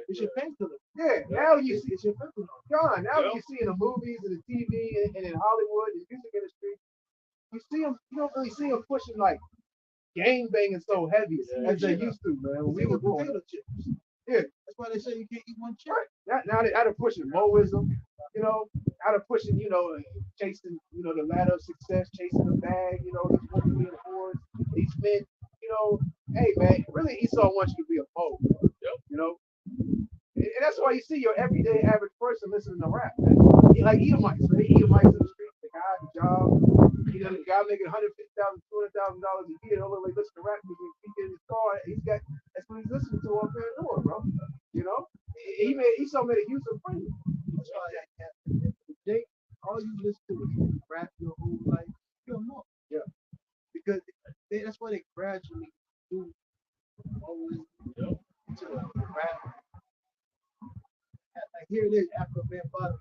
It's your painkiller. Yeah. Now you see it's your painkiller. John, now you see in the movies and the TV and in Hollywood and music industry, you don't really see him pushing like gang banging so heavy as they used to, man. When we were growing up. Yeah. That's why they say you can't eat one chip. Right. Now they're pushing Moism, how to pushing, chasing, the ladder of success, chasing the bag, these women being whores, these men, hey man, really Esau wants you to be a Mo, and that's why you see your everyday average person listening to rap, man. Like Edomites, man. Edomites in the street, the guy has a job, the guy making $150,000, $200,000 a year, only way listen to rap music, he get in his car, that's what he's listening to on Pandora, bro. Esau made a use of friends. That's why all you listen to is rap your whole life. You don't know. Yeah. Because that's why they gradually do always to the rap. Like here it is, after a man bottom,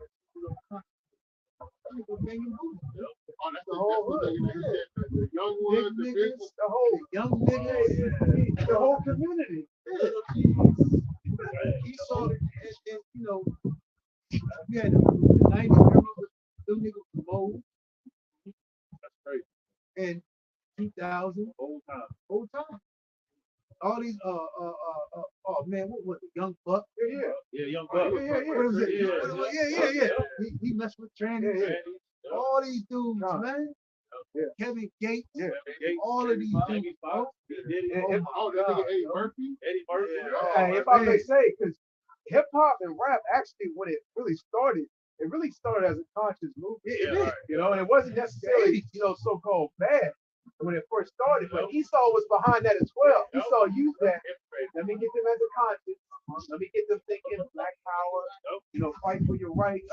That's the whole hood. The young ones, the big ones, the whole young niggas, the whole community. He saw it, and you know, we had the 90s era with them niggas from Mo That's crazy. and 2000, whole time. All these, oh man, what was it? Young Buck? Yeah, young Buck. What was it? Yeah. He messed with trannies. Yeah. All these dudes, man. Kevin Gates, all of these dudes. Fox, Oh, that nigga Eddie Murphy. Eddie Murphy. Hey, if I may say, because hip hop and rap actually, when it really started as a conscious movement. Yeah, right. You know, and it wasn't necessarily, so-called bad when it first started, but Esau was behind that as well. Esau used that. Let me get them as a conscience. Let me get them thinking black power, fight for your rights,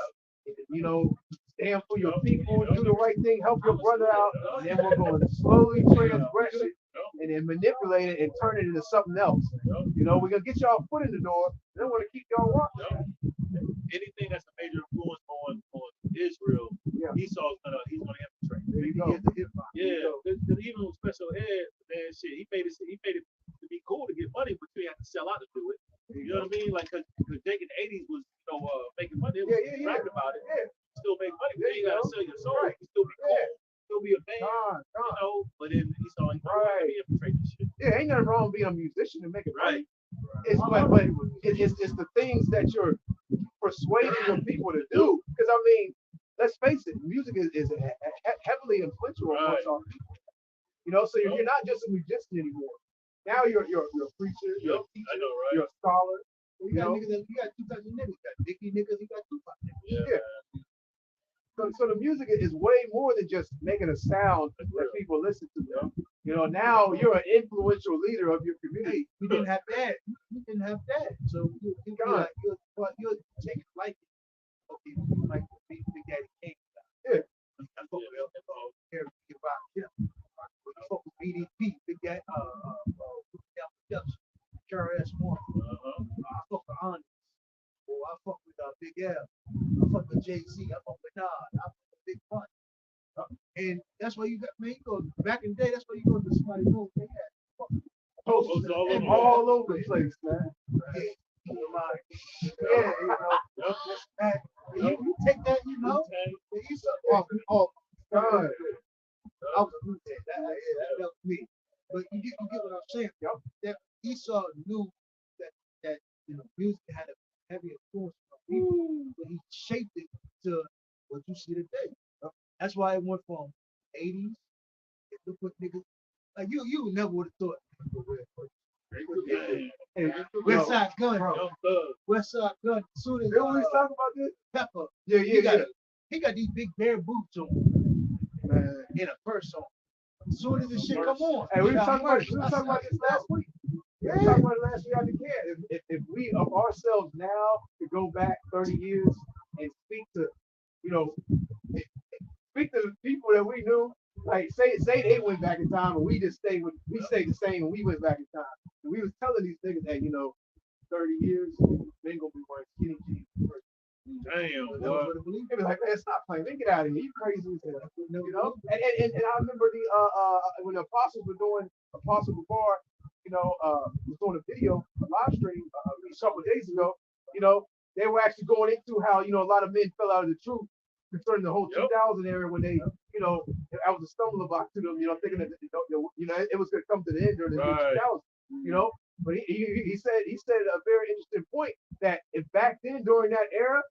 stand for your people, do the right thing, help your brother out, and then we're going to slowly transgress it and then manipulate it and turn it into something else. We're going to get y'all foot in the door, then we're going to keep y'all watching. Anything that's a major influence on Israel, Esau's he's gonna infiltrate. There you go. Yeah, because even with special ed, man, shit, he made it to be cool to get money, but you have to sell out to do it. You know what I mean? Like, cause Jake in the '80s was, making money. It was bragging about it. Still make money, but you gotta sell your soul. You can still be cool, still be a band, But then Esau, he infiltrate this shit. Yeah, ain't nothing wrong with being a musician and making money. It's it's the things that you're persuading your people to do. Because I mean, let's face it, music is heavily influential amongst our people. So you're not just a musician anymore. Now you're a preacher, you're a teacher, you're a scholar. You got niggas, you got 2 types of niggas. You got Dickie niggas, you got Tupac niggas. Yeah. So the music is way more than just making a sound that people listen to. Now you're an influential leader of your community. We didn't have that. We didn't have that. So you're taking like, okay, you like the Big Daddy King. Yeah. I fuck with I fuck with BDP, Big Daddy, KRS-One. I fuck with Onyx. I fuck with Big L. I fuck with Jay-Z. I fuck with Nas. I fuck with Big Pun. And that's why you got, man, you go back in the day, that's why you go to somebody's room. They had posters all over the place, man. You take that, God. I was a new that helped me. But you get what I'm saying. That Esau knew that music had a heavy influence on people, but he shaped it to what you see today. That's why it went from 80s. Look what niggas like you never would have thought. West Side Gun, West Side Gun. Soon as they always talk about this. Pepper, Yeah. He got these big bare boots on, in a purse on. As soon as this shit come on, we were talking about this last week. We were talking about it last week. I can if we of ourselves now to go back 30 years and speak to the people that we knew, like say they went back in time and we stayed the same and we went back in time. And we was telling these niggas that 30 years they ain't gonna be wearing skinny jeans. Damn, they was like, man, stop playing. They get out of here. You crazy as hell. And I remember when the apostles were doing Apostle Bar, was doing a video, a live stream a couple of days ago. They were actually going into how a lot of men fell out of the truth concerning the whole 2000 era when they, I was a stumbling block to them, thinking that it was going to come to the end during the 2000s, But he said a very interesting point that if back then during that era,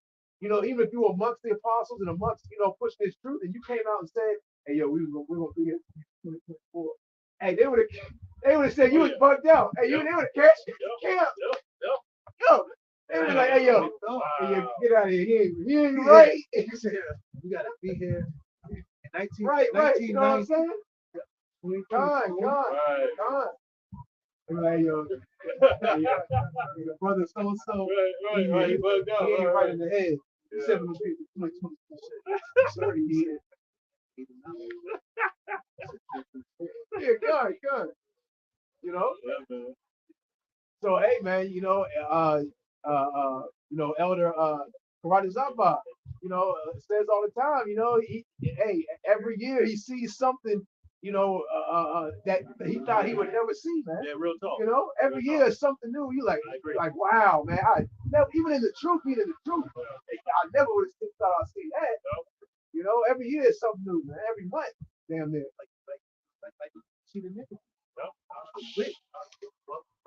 even if you were amongst the apostles and amongst pushing this truth, and you came out and said, "Hey, yo, we're gonna be here 2024," hey, they would have said you was bugged out. Hey, they would have cashed camp. Yo, they would be like, "Hey, yo, get out of here. He ain't right." You said you gotta be here. Right. You know what I'm saying? Gone. Like, yo, your brother so he bugged out. He ain't right in the head. 7 God. So hey man, Elder Karate Zamba, says all the time, every year he sees something that he thought he would never see, man. Yeah, real talk. Every year is something new. You like, wow, man. I never, even in the truth, I never would have thought I'd see that. Every year is something new, man. Every month, damn near. Like see the nigga.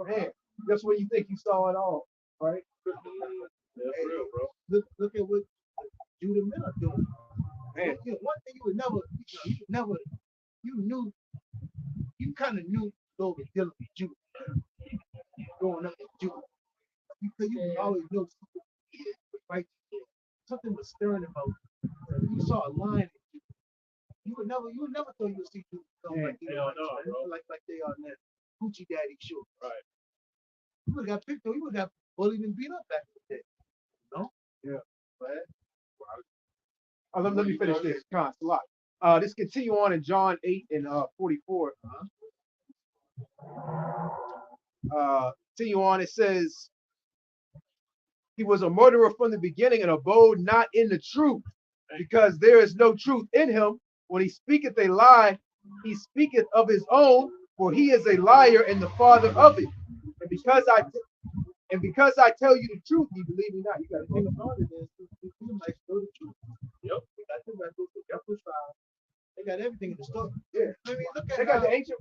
Man, that's when you think you saw it all, right? That's real, bro. Look at what Judah Miller doing. Man, One thing you would never, you kind of knew Lord was dealing with Judah. Growing up with Judah. Because you always knew something was stirring about it. You saw a line in Judah. You would never thought you would see Judah like they are now. Hoochie Daddy show. Right. You would have got picked on, you would have bullied and beat up back in the day. No? Yeah. But let me finish this. Con, it's a lot. This continue on in John 8 and 44. Continue on. It says, he was a murderer from the beginning and abode not in the truth, because there is no truth in him. When he speaketh a lie, he speaketh of his own, for he is a liar and the father of it. And because I tell you the truth, you believe me not. You got to think about it. You might know the truth. Yep. They got everything in the store. Yeah. I mean, look at They got the ancient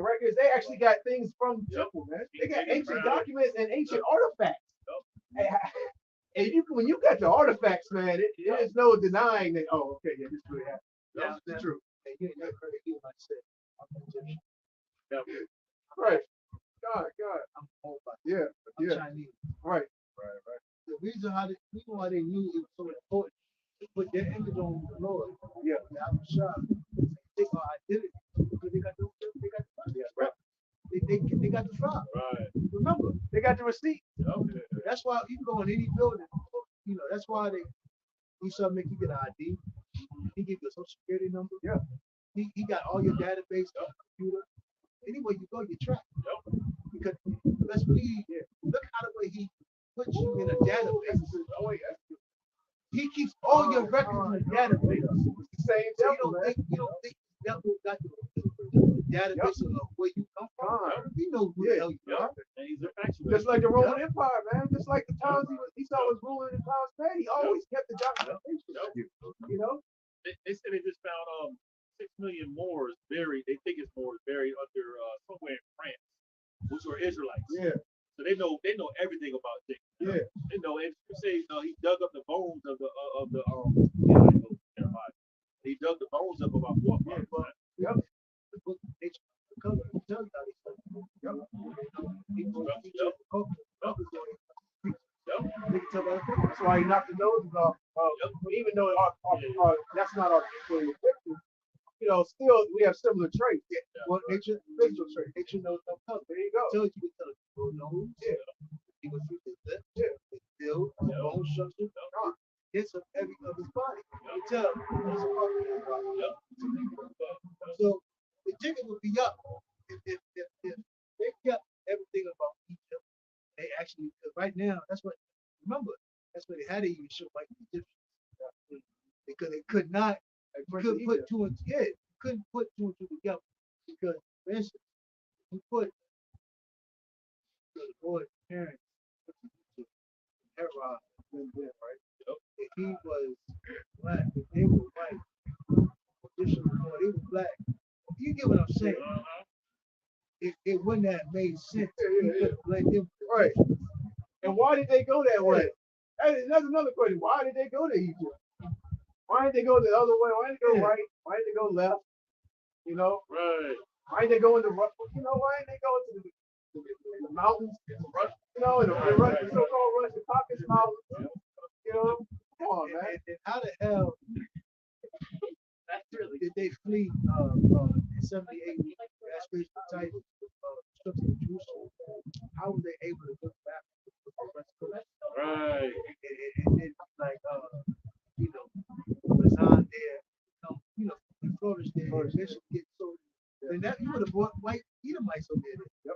records. They actually got things from the temple, man. They got ancient documents and ancient artifacts. And when you got the artifacts, man, there's no denying that. Oh, okay, yeah, this really happened. That's true. And you ain't never heard of you like said, I'm Egyptian. Right. God. I'm old, I'm Chinese. Right. The reason why they knew it was so important to put their image on the Lord. Yeah. I'm shocked. They got identity because they got the right. They got the file. Right. Remember, They got the receipt. Okay. that's why you can go in any building. That's why we start make you get an ID. He give you a social security number. Yeah. He got all your database on the computer. Anywhere you go, you track. Because let's believe. Look how the way he puts you in a database. He keeps all your records in a database. Same So temple, you don't think that got the database of where you come from. You know who the hell you are. And he's a factual. Just like the Roman Empire, man. Just like the times Esau was ruling in times past, he always kept the documentation. They said they just found 6 million Moors buried. They think it's Moors buried under somewhere in France, which were Israelites. Yeah. So they know everything about things. Yeah. They know. And you say he dug up the bones of the he dug the bones up about 4 months. Yep. The book nature cover tells you how they study. That's why he knocked the noses off. Even though that's not our picture, still we have similar traits. Well, nature, physical trait. Nature knows no color. There you go. Tells you to tell people no. He was through his lip, his build, his bone structure, hits of every of his body. You tell what's a part of his body. So the ticket would be up if they kept everything about Egypt. They actually, because right now, that's why they had to even show like the Egyptians. Because they couldn't put two and two together. Because, for instance, you put the boy's parents, Herod, right? If he was black, if they were white, traditional, they were black. You get what I'm saying? It wouldn't have made sense. Right. And why did they go that way? That's another question. Why did they go to Egypt? Why didn't they go the other way? Why didn't they go right? Why didn't they go left? Right. Why didn't they go in the why didn't they go into the mountains? In the so-called Russian Caucasus Mountains. Come on, man. And how the hell did they flee in 78 aspirational title destruction of Jerusalem? How were they able to look back to the rest of the Right. And then Razan there, the flourish there, eventually get sold. And that you would have bought white Edomites over there. Yep.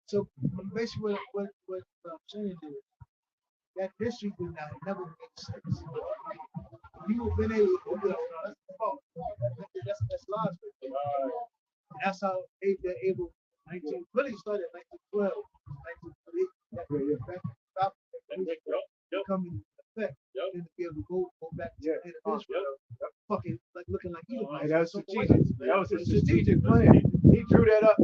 So basically what I'm saying is that history did not never make sense. People been able to, that's lies. That's how they're able. 19 really started 1912, 1928. Come into effect, and to be able to go back to Israel, fucking like looking like Edomite. And that was strategic. That was a strategic plan. He drew that up,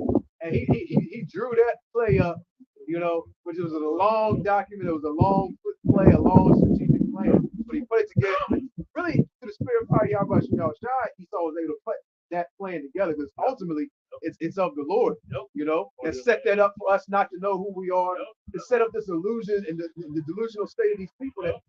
and he drew that play up. You know, which was a long document. It was a long play, a long strategic plan. But he put it together. Really, to the spirit of power, Yahweh Shai, Esau was able to put that plan together because ultimately it's of the Lord. You know, and set that up for us not to know who we are. To set up this illusion and the delusional state of these people that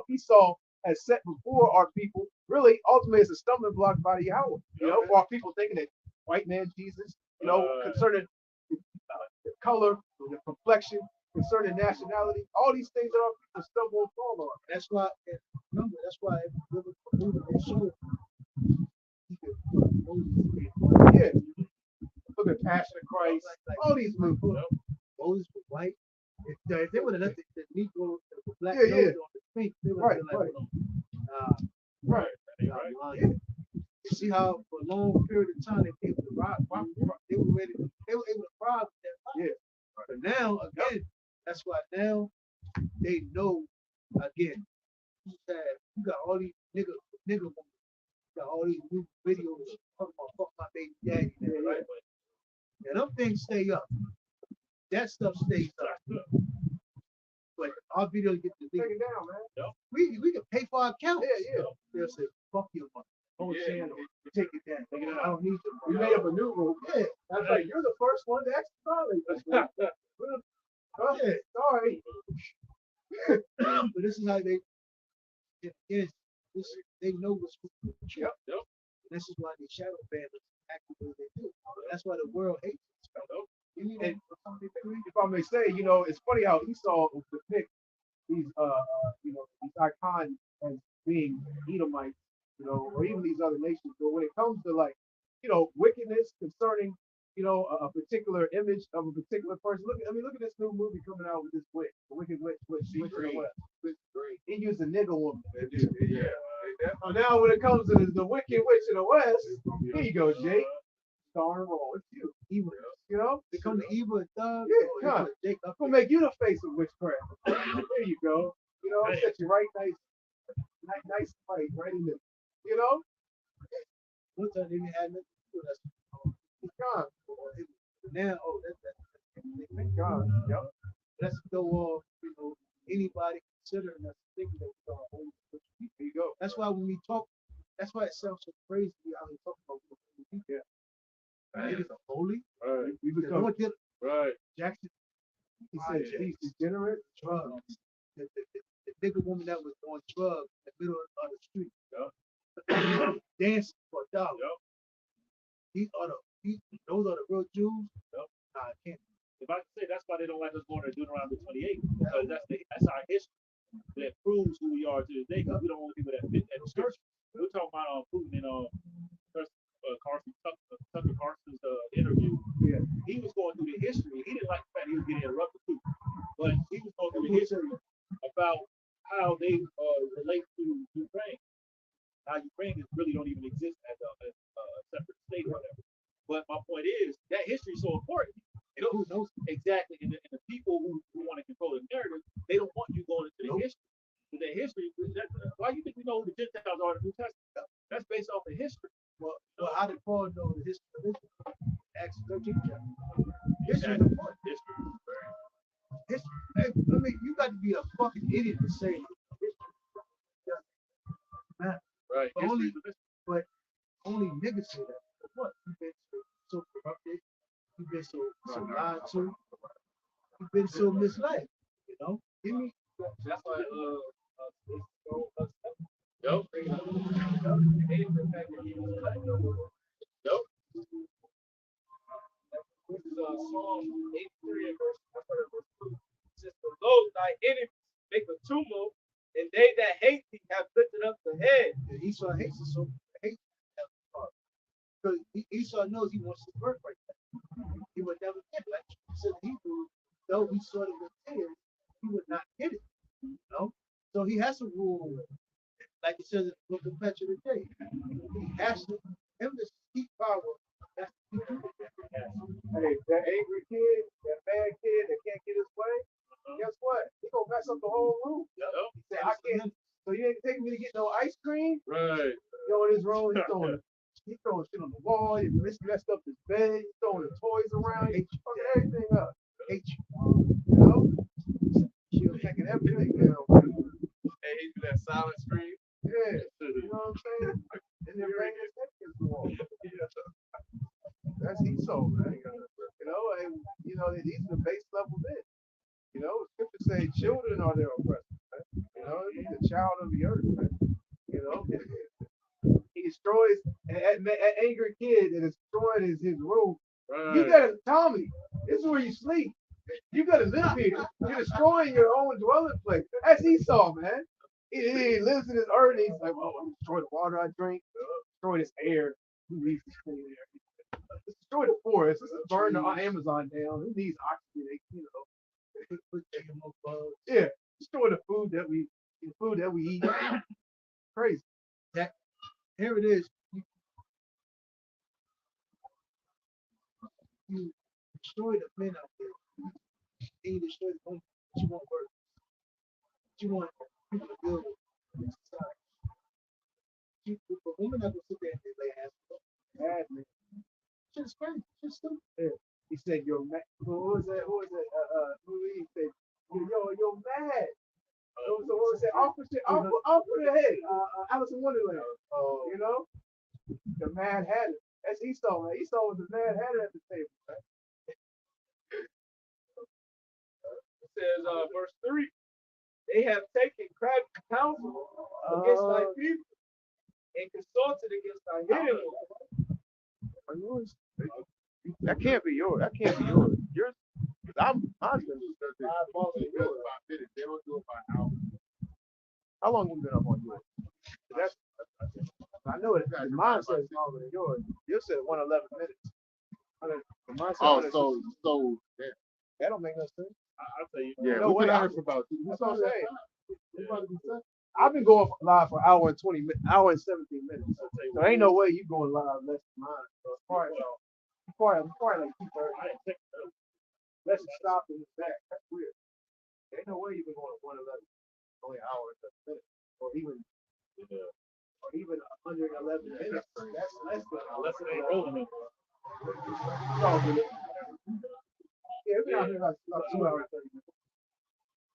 Esau has set before our people. Really, ultimately, it's a stumbling block by the Yahweh. You know, for our people thinking that white man Jesus, concerning the color, the complexion, concerning nationality, all these things that our people stumble and fall on. That's why, remember, that's why if you look at the movie, they show Yeah. Look at Passion of Christ, all these movies. Moses was white. If they would have left the Negro, the black Yeah, yeah. nose on the pink, they would have been like, Right. You see how for a long period of time they were able to they were able to rob that fight. Yeah. But now again, that's why now they know again. You got all these nigga women, you got all these new videos talking about fuck my baby daddy, right? And them things stay up. That stuff stays up. But our videos get Take deleted. it down, man. We can pay for our accounts. Yeah. They'll say, fuck your mother. Whole channel. Take it down. Take it down. I don't need you. We made up a new rule. Yeah. I was like, you're the first one to actually violate. Yeah. Sorry. But this is how they they know what's true. Yep. This is why the shadow banners act the way they do. That's why the world hates this. And if I may say, it's funny how Esau will depict these these icons as being Edomites, or even these other nations. But when it comes to wickedness concerning, a particular image of a particular person, look at this new movie coming out with this witch, the Wicked Witch, he used a nigger woman. Yeah. So now when it comes to the Wicked Witch in the West, here you go, Jake. Starring role, it's you, evil. They come to evil and thug. Yeah, Jake, I'm gonna make you the face of witchcraft. There you go. Set you right nice fight right in there. One time they didn't have nothing to do. It's gone. Now, Thank God. Yep. Let's go off. Anybody considering us thinking that we are holy. There you go. That's why when we talk, that's why it sounds so crazy how we talk about people. Yeah. Niggas are holy. Right. We become right. Jackson. He said he's degenerate. Drugs. The nigga woman that was on drugs in the middle of the street. Yep. Dancing for a dollar. Yep. Those are the real Jews. Yep. Nah, I can't. If I can say that's why they don't like us going to Deuteronomy 28, because that's our history that proves who we are to this day. Because we don't want people that fit that description. We're talking about Putin and Tucker Carlson's interview. Yeah. He was going through the history. He didn't like the fact he was getting interrupted too, but he was going through the history about how they relate to Ukraine. How Ukraine really don't even exist as a separate state or whatever. But my point is that history is so important. Who knows exactly? And the people who want to control the narrative, they don't want you going into the history. But the history, why do you think we know who the Gentiles are in the New Testament? That's based off of history. Well, how did Paul know the history of Israel? Acts 13 chapter. History is important. History. I mean, you got to be a fucking idiot to say history. Right. But only niggas say that. But what? You've been so corrupted. You've been so lied to. You've been so misled. Give me. That's why Yep. This is Psalm 83 and verse 2. It says, "For lo, thy enemies make a tumult, and they that hate thee have lifted up the head." And Esau hates us, so hates because Esau knows he wants his birthright back. He would never get it. Like said Hebrew, though he sort of with tears, he would not get it. So he has to rule like it says in the book of Petra today. He has to, him to keep power. That's the key. Hey, that angry kid, that bad kid that can't get his way, guess what? He gonna mess up the whole room. He said, I can't. So you ain't taking me to get no ice cream? Right. Go in his room, he's throwing shit on the wall, he messed up his bed, he's throwing the toys around, he's fucking everything up. Hate you. You know? She was taking everything down. Hey, he do that silent scream. Yeah. You know what I'm saying? And then bring his head against the wall. That's Esau, man. You know, and you know, these are the base level men. You know, scripture say children are their oppressors, man. You know, he's a child of the earth, man. You know, he destroys that angry kid that is destroying his room. Right. You gotta, Tommy, this is where you sleep. You gotta live here. You're destroying your own dwelling place. That's Esau, man. He lives in his earth. And he's like, well, I'm destroy the water I drink, destroy this air. Who needs this clean air? Let's destroy the forest. Let's burn the Amazon down. Who needs oxygen? You know, yeah, destroy the food that we eat. Crazy. That here it is. You destroy the men out there. And you destroy the women. But you want work. But you want people to build in society. The women not gonna sit there and lay ass. Bad man. Shit's crazy. Shit's stupid. Yeah. He said, "You're mad." Who was that? He said, "You're mad." So what was that? Off the head. Alice in Wonderland. You know, the Mad Hatter. That's Esau, man. Esau was the Mad Hatter at the table, man. It says, verse 3, they have taken crafty counsel against thy people and consulted against thy hidden ones. Are yours? That can't be yours. That can't be yours. Yours. Mine's been They don't do it by hour. How long have you been up on yours? That's, I know it. Mine says longer than yours. Yours said 111 minutes. Mine said Oh, 160. so yeah. That don't make no sense. I'll tell you. Yeah, No we way. been out here for about 2 That's what I'm saying. I've been going live for an hour and 20 minutes, hour and 17 minutes. So ain't no way you going live less than mine. So it's probably like 2:30. Let's stop and back. That's weird. Ain't no way you been going 111. Only an hour and 7 minutes. Or even 111 minutes. That's less than Unless it ain't rolling. Yeah, we've been out here like 2 hours and 30 minutes.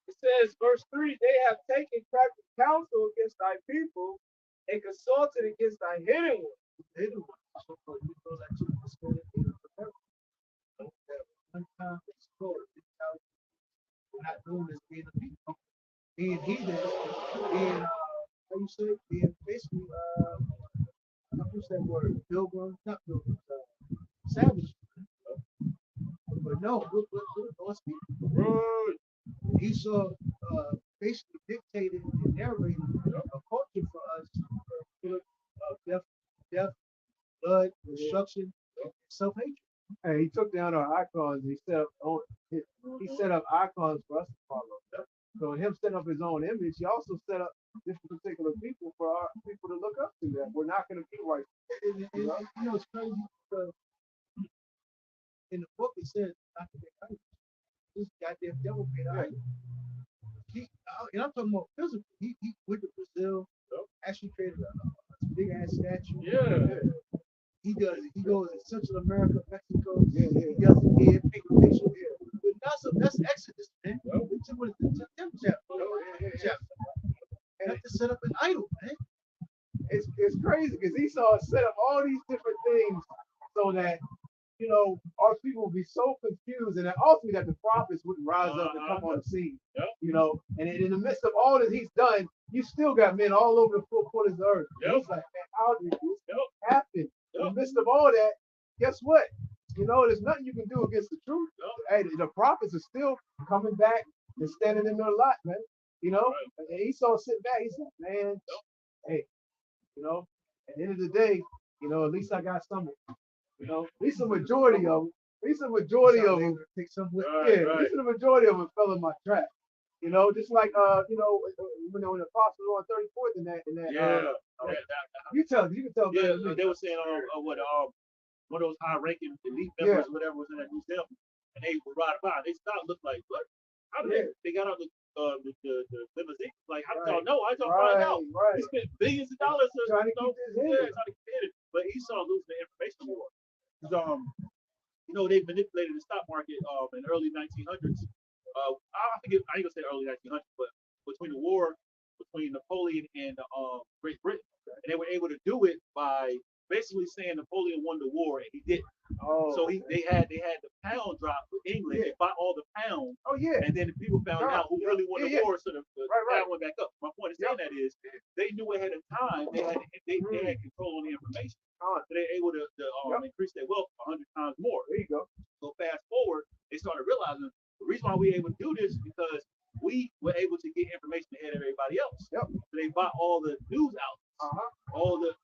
It says, verse 3, they have taken crafty counsel against thy people and consulted against thy hidden ones. Hidden ones. So you know that you can spend it in forever. One time it's called. We're not doing this being a people. Being heathen, being how you say, being basically what's that word? Pilgrim, not pilgrim, savage. But no, we're God's people. Esau basically dictated and narrated a culture for us of death, blood, destruction, self-hatred. Hey, he took down our icons. He set up icons for us to follow. So him setting up his own image, he also set up this particular people for our people to look up to. That we're not going to be right. You know, it's crazy because in the book it says not to make idols. This goddamn devil made an idol. And I'm talking about physical. He went to Brazil, actually created a big ass statue. Yeah. He goes in Central America, Mexico. He does it here, take a picture. But that's Exodus, man. It's the 10th chapter. You have to set up an idol, man. It's crazy because Esau set up all these different things so that our people would be so confused, and then ultimately that the prophets wouldn't rise up and come on the scene. And in the midst of all that he's done, you still got men all over the four corners of the earth. He's like, man, how did this happen? In the midst of all that, guess what? There's nothing you can do against the truth. Hey, the prophets are still coming back and standing in their lot, man. And Esau sitting back, he said, man, hey, at the end of the day, at least I got something. At least the majority of them, take some with. At least the majority of them fell in my trap. You know, just like when the apostles were on 34th in that Yeah. you can tell Yeah, better than me. they were saying what one of those high-ranking elite members, whatever, was in that museum, and they were riding by. They stopped, looked like, what? How did they got out the limousine? Like, how did y'all know? I y'all find out? Right. He spent billions of dollars Trying to keep this hidden. trying to keep it hidden. But Esau losing the information war. 'Cause, they manipulated the stock market in the early 1900s. I ain't gonna say early 1900s, but between the war between Napoleon and Great Britain, and they were able to do it by basically saying Napoleon won the war and he didn't. So they had the pound drop with England. They bought all the pounds. Oh yeah. And then the people found out who really won the war, so the pound went back up. My point of saying that is they knew ahead of time they had control on the information. So they were able to increase their wealth 100 times more. There you go. So fast forward, they started realizing the reason why we were able to do this is because we were able to get information ahead of everybody else. Yep. So they bought all the news outlets, all the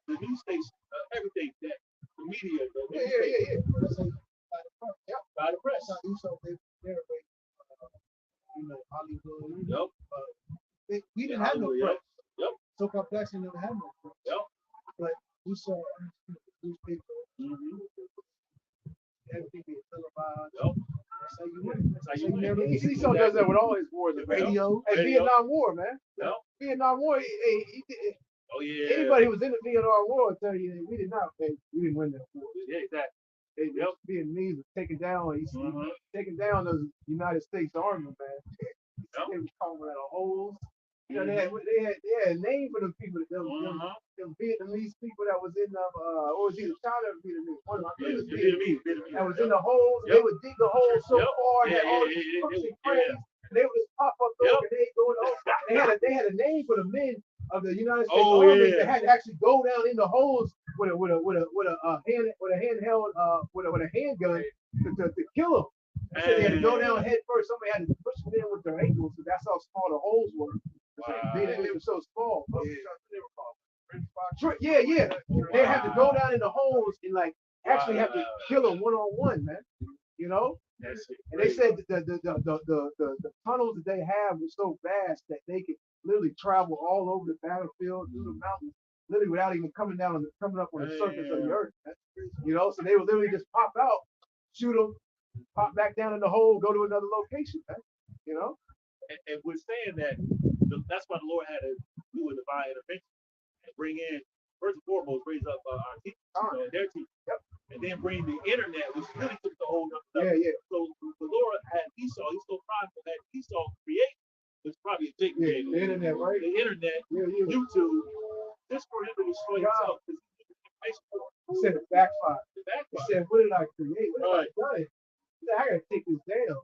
news stations, everything that the media. By the press. Hollywood. Yep. We didn't have no press. Yep. So-called blacks never had no press. Yep. But we saw newspapers. Everything being televised. Yep. That's how you win. That's how you win. Esau does that with all his wars. The radio. Hey, Vietnam War, man. Yep. Vietnam War. Oh yeah. Anybody who was in the Vietnam War will tell you we didn't win that war. Yeah, exactly. Vietnamese was taking down. He's taking down the United States Army, man. They was calling out holes. You know, they had a name for the people, them Vietnamese people that was in or was either China or Vietnamese. One of my Vietnamese. That was in the holes. They would dig the holes so far that all the crooks and cranes, they would just pop up there and they go in. They had a name for the men of the United States Army that had to actually go down in the holes with a handgun to kill them. So they had to go down head first. Somebody had to push them in with their ankles. So that's how small the holes were. They were so small. Yeah. They had to go down in the holes and actually have to kill them one-on-one, man. You know? And they said that the tunnels that they have were so vast that they could literally travel all over the battlefield through the mountains, literally without even coming up on the surface of the earth. You know, so they would literally just pop out, shoot them, pop back down in the hole, go to another location. Man. You know. And we're saying that that's why the Lord had to do a divine intervention and bring in, first and foremost, raise up our teachers, their teachers. Yep. And then bring the internet, which really took the whole other stuff. Yeah. So the Lord had Esau, he's so prideful that Esau created, it's probably a big the internet, right? The internet, YouTube, just for him to destroy himself. He said it backfired. He said, what did I create? What have I done? He said, I gotta take this down.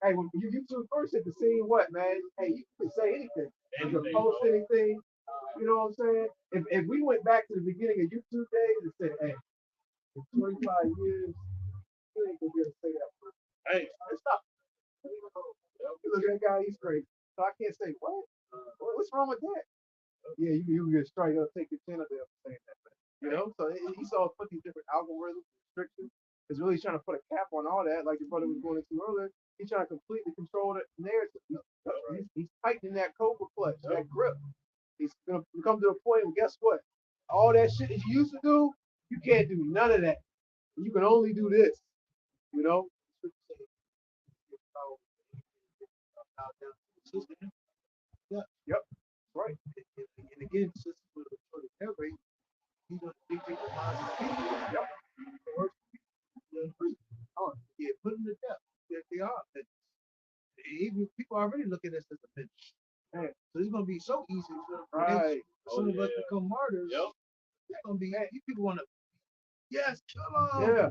Hey, when YouTube first hit the scene, what, man? Hey, you can say anything. You can post anything. You know what I'm saying? If we went back to the beginning of YouTube days and said, hey, in 25 years, you ain't gonna be able to say that. Hey, stop. Look at that guy, he's crazy. So I can't say, what? What's wrong with that? Yeah, you can straight up take your chin up there for saying that, man. You know? So Esau put these different algorithms, restrictions. Is really trying to put a cap on all that, like your brother was going into earlier. He's trying to completely control the narrative. He's tightening that cobra clutch, that grip. He's gonna come to a point where guess what? All that shit that you used to do, you can't do none of that. You can only do this. You know? Yep. Right. And again, since for the terror, he's gonna dictate the minds of people. Yep. Yeah, put them to death. They are. Even people already look at us as a finish. So it's gonna be so easy for some of us become martyrs. Yep. It's gonna be people wanna kill them. Yeah.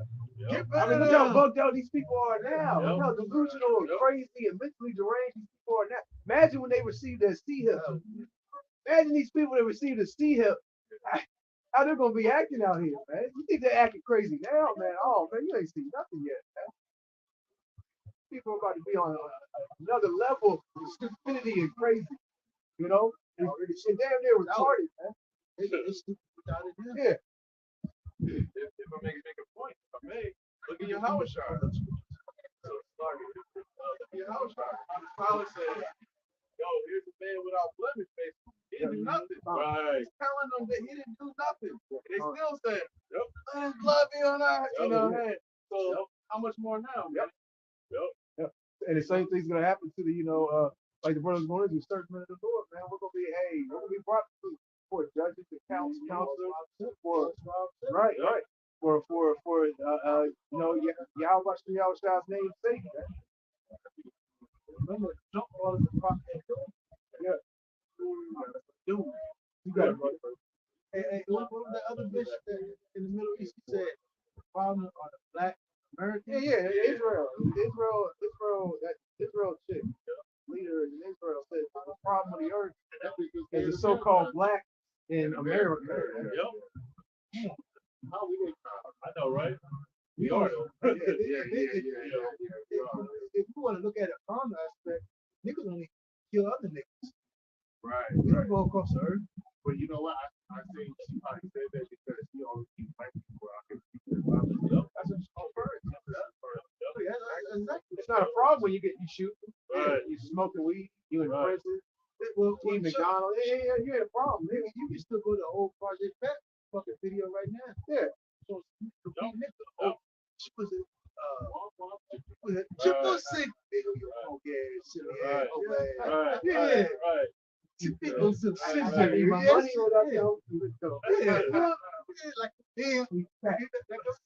Get I mean, look how bugged out these people are now. Look how delusional and crazy and mentally deranged these people are now. Imagine when they received their C-hip. Imagine these people that received a C-hip. How they're gonna be acting out here, man. You think they're acting crazy now, man? Oh man, you ain't seen nothing yet, man. People are about to be on another level of stupidity and crazy, you know? And damn near retarded, man. It's stupid without it. Yeah. If I make a point, if I may, look at your Howard chart. Pilate said, yo, here's a man without blemish, basically. He didn't do nothing. Right. He's telling them that he didn't do nothing. And they still said, yep, his blood be on our head. So how much more now, man? Yep. And the same thing's gonna happen to the, like the brothers going to do, certain men of the Lord, man. We're gonna be brought for judges and counselors, right. Yahweh Shah's name sake. Remember, jump all of the prophet. Yeah. Dude, you got it, brother. Hey, what was that other bishop in the Middle East? He said, the problem are the black Americans. Yeah, Israel, Israel chick, leader in Israel said the problem of the earth is the so-called black in America. Yep. I know, right? We are. If you want to look at it from the aspect, niggas only kill other niggas. Right. We don't go across the earth. But you know what? I think she probably said that because she always keeps fighting people out here. That's what she's referring to. Exactly. It's not a problem when you shoot, Right. you smoking weed, you in prison, Well, eat McDonald's. Yeah, you had a problem. nigga, you can still go to old Project Pat fucking video right now. Yeah. So, she was triple six video. Oh yeah, silly ass. Oh man. Yeah. Right. Two people some shit. I need my money without you. Yeah, like damn,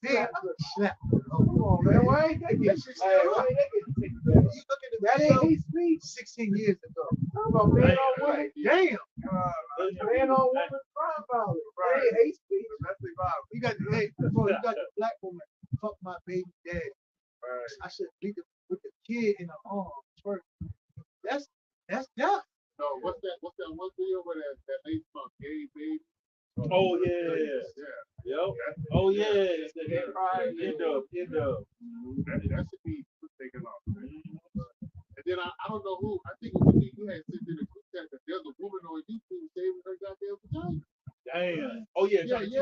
damn, slap. Come on, man. Why ain't that getting that ain't hate speech? 16 years ago. Talking about man on woman. Damn. Man on woman crime violence. That ain't hate speech. You got the black woman. Fuck my baby dad. I should beat the with the kid in the arms first. That's that. No, what's that one video where that lady from gay baby? Oh yeah. Yep. Oh yeah. That should be taken off. And then I don't know who. I think it was you had sent in the group chat that there's a woman on YouTube saving her goddamn vagina. Damn. Oh yeah. Trying to teach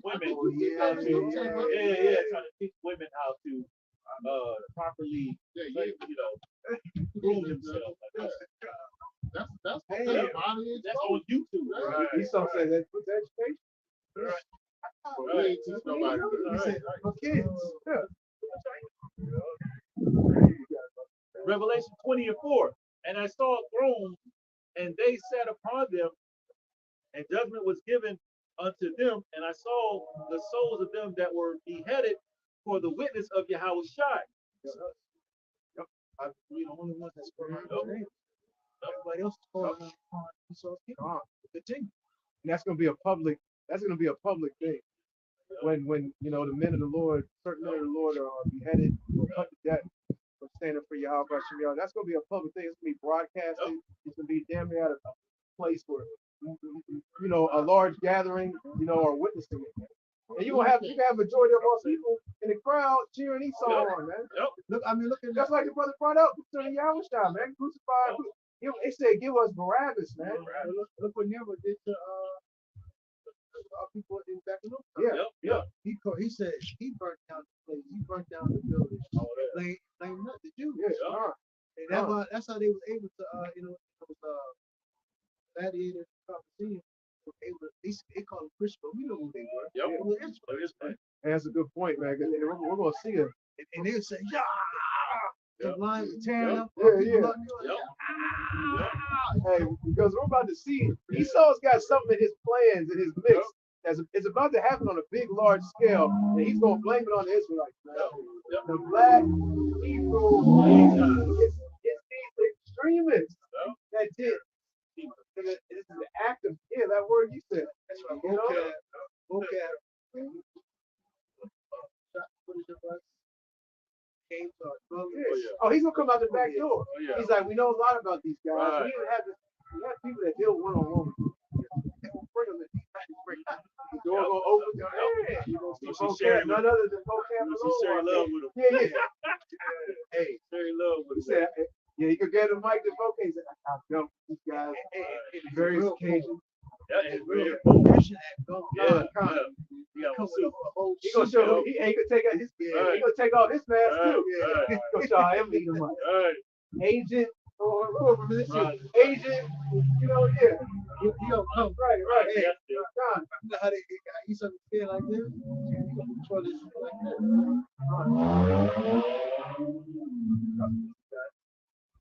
women. Trying to teach women how to properly, groom themselves. That's on YouTube. Right. These some say that's education. We ain't teach nobody. He said, for kids. Revelation 20:4. And I saw thrones, and they sat upon them, and judgment was given unto them. And I saw the souls of them that were beheaded for the witness of Yahweh Shai. We're the only ones that's going on. Everybody else is going on. So continue. And that's gonna be a public thing. When the men of the Lord, certain men of the Lord are beheaded or cut to death for standing for Yahweh Shem. That's gonna be a public thing. It's gonna be broadcasted. It's gonna be damn near at a place where a large gathering, are witnessing it. And you can have a majority of all people in the crowd cheering Esau on, man. Look at Just like the brother brought up concerning Yahweh Shai, man. Crucified. They said, give us Barabbas, man. Look what Nero did to people in Bethlehem. Yeah. He said he burnt down the place. He burnt down the building. Blame not the Jews. And that's how they was able to gladiators Coliseum. They call them Christian, but we know who they were. They were Israelites. And that's a good point, man. We're gonna see it. And they would say, yeah. The lines are tearing up. Hey, because we're about to see Esau's got something in his plans, in his mix. It's about to happen on a big, large scale, and he's gonna blame it on the Israelites. The black Hebrew, it's these extremists that did. This is the act of that word you said. That's right. Vocab. What is your word? Oh, he's gonna come out the back door. He's like, we know a lot about these guys. We even have people that deal one-on-one. Bring them in. The door gonna open. None other than vocab. Yeah. Hey, Very low. he said, you could get a mic to vocab. He said, I've dealt with these guys on various occasions. Yeah, real yeah. Christian act going. Yeah, Con. yeah. You got Come one with suit. a whole He gonna suit. show he gonna take out his he gonna take off his mask too. Yeah. He gonna show I am leading money. Right. Agent or whoever this Right. agent, you know, yeah. You don't come. Right, right. Hey, That's it. Con. you know how they eat something skin like this? You gonna control this shit like that.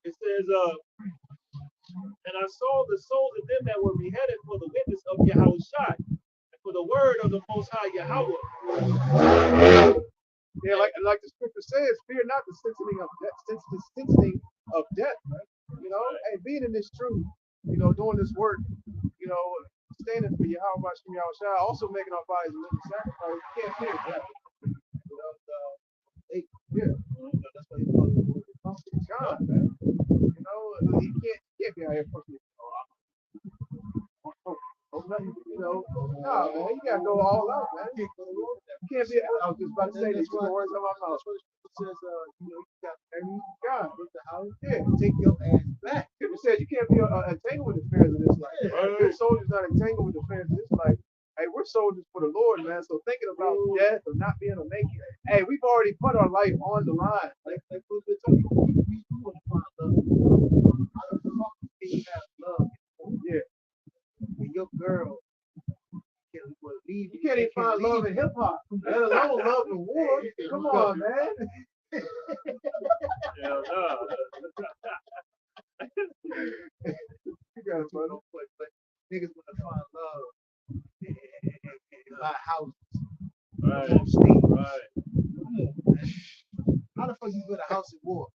It says, and I saw the souls of them that were beheaded for the witness of Yahushua, and for the word of the Most High Yahweh. Yeah, like the scripture says, fear not the sentencing of death, right? You know, hey, being in this truth, you know, doing this work, you know, standing for Yahweh Hashem Yahushua, also making our bodies a living sacrifice. You can't fear death. You know, yeah. That's what he's going to do. God, man. You know, he can't be out here fucking. You know, nah, man, you gotta go all out, man. You can't be. I was just about to say this. You know, words on my mouth. It says, you know, you got every God, with the house. Yeah, take your ass back. it says you can't be entangled with the affairs of this life. Yeah. Good soldiers not entangled with the affairs of this life. Hey, we're soldiers for the Lord, man. So thinking about death or not being able to make it. Hey, we've already put our life on the line. Like what we're talking about. We want to find love. How the fuck can you have love? Yeah. When your girl can't leave, You can't even find love in hip hop, let alone love in war. Come on, man. Hell no. You got it, brother. But niggas want to find love and buy houses. Right. Home state. Right. Come on, man. How the fuck you build a house in war?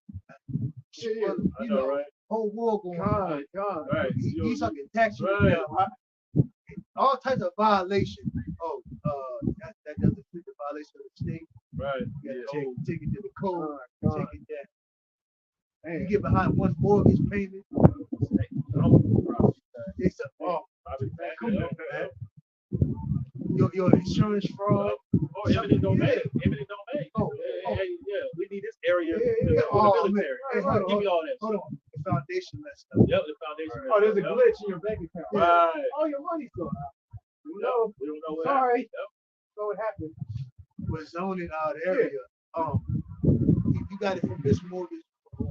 Yeah, yeah. Well, I you know, know, right? whole war going on. God. Right. He's talking tax Right. all types of violations. Oh, that doesn't fit the violation of the state. Right. You gotta Yeah. take it to the code, God. take it down. Man. You get behind one mortgage payment. It's come on, man. Your insurance fraud. Or eminent domain. Eminent domain. Oh, Yeah. We need this area Yeah. for Oh, the military. man. Hey, hold Give me on, all that. hold on. The foundation messed up. Yep, the foundation. Oh, there's a Yep. glitch in your bank account. Right. All your money's gone out. You Yep. know, We don't know what sorry. happened. Yep. so it happened. Was zoning out area. If you got it from this mortgage,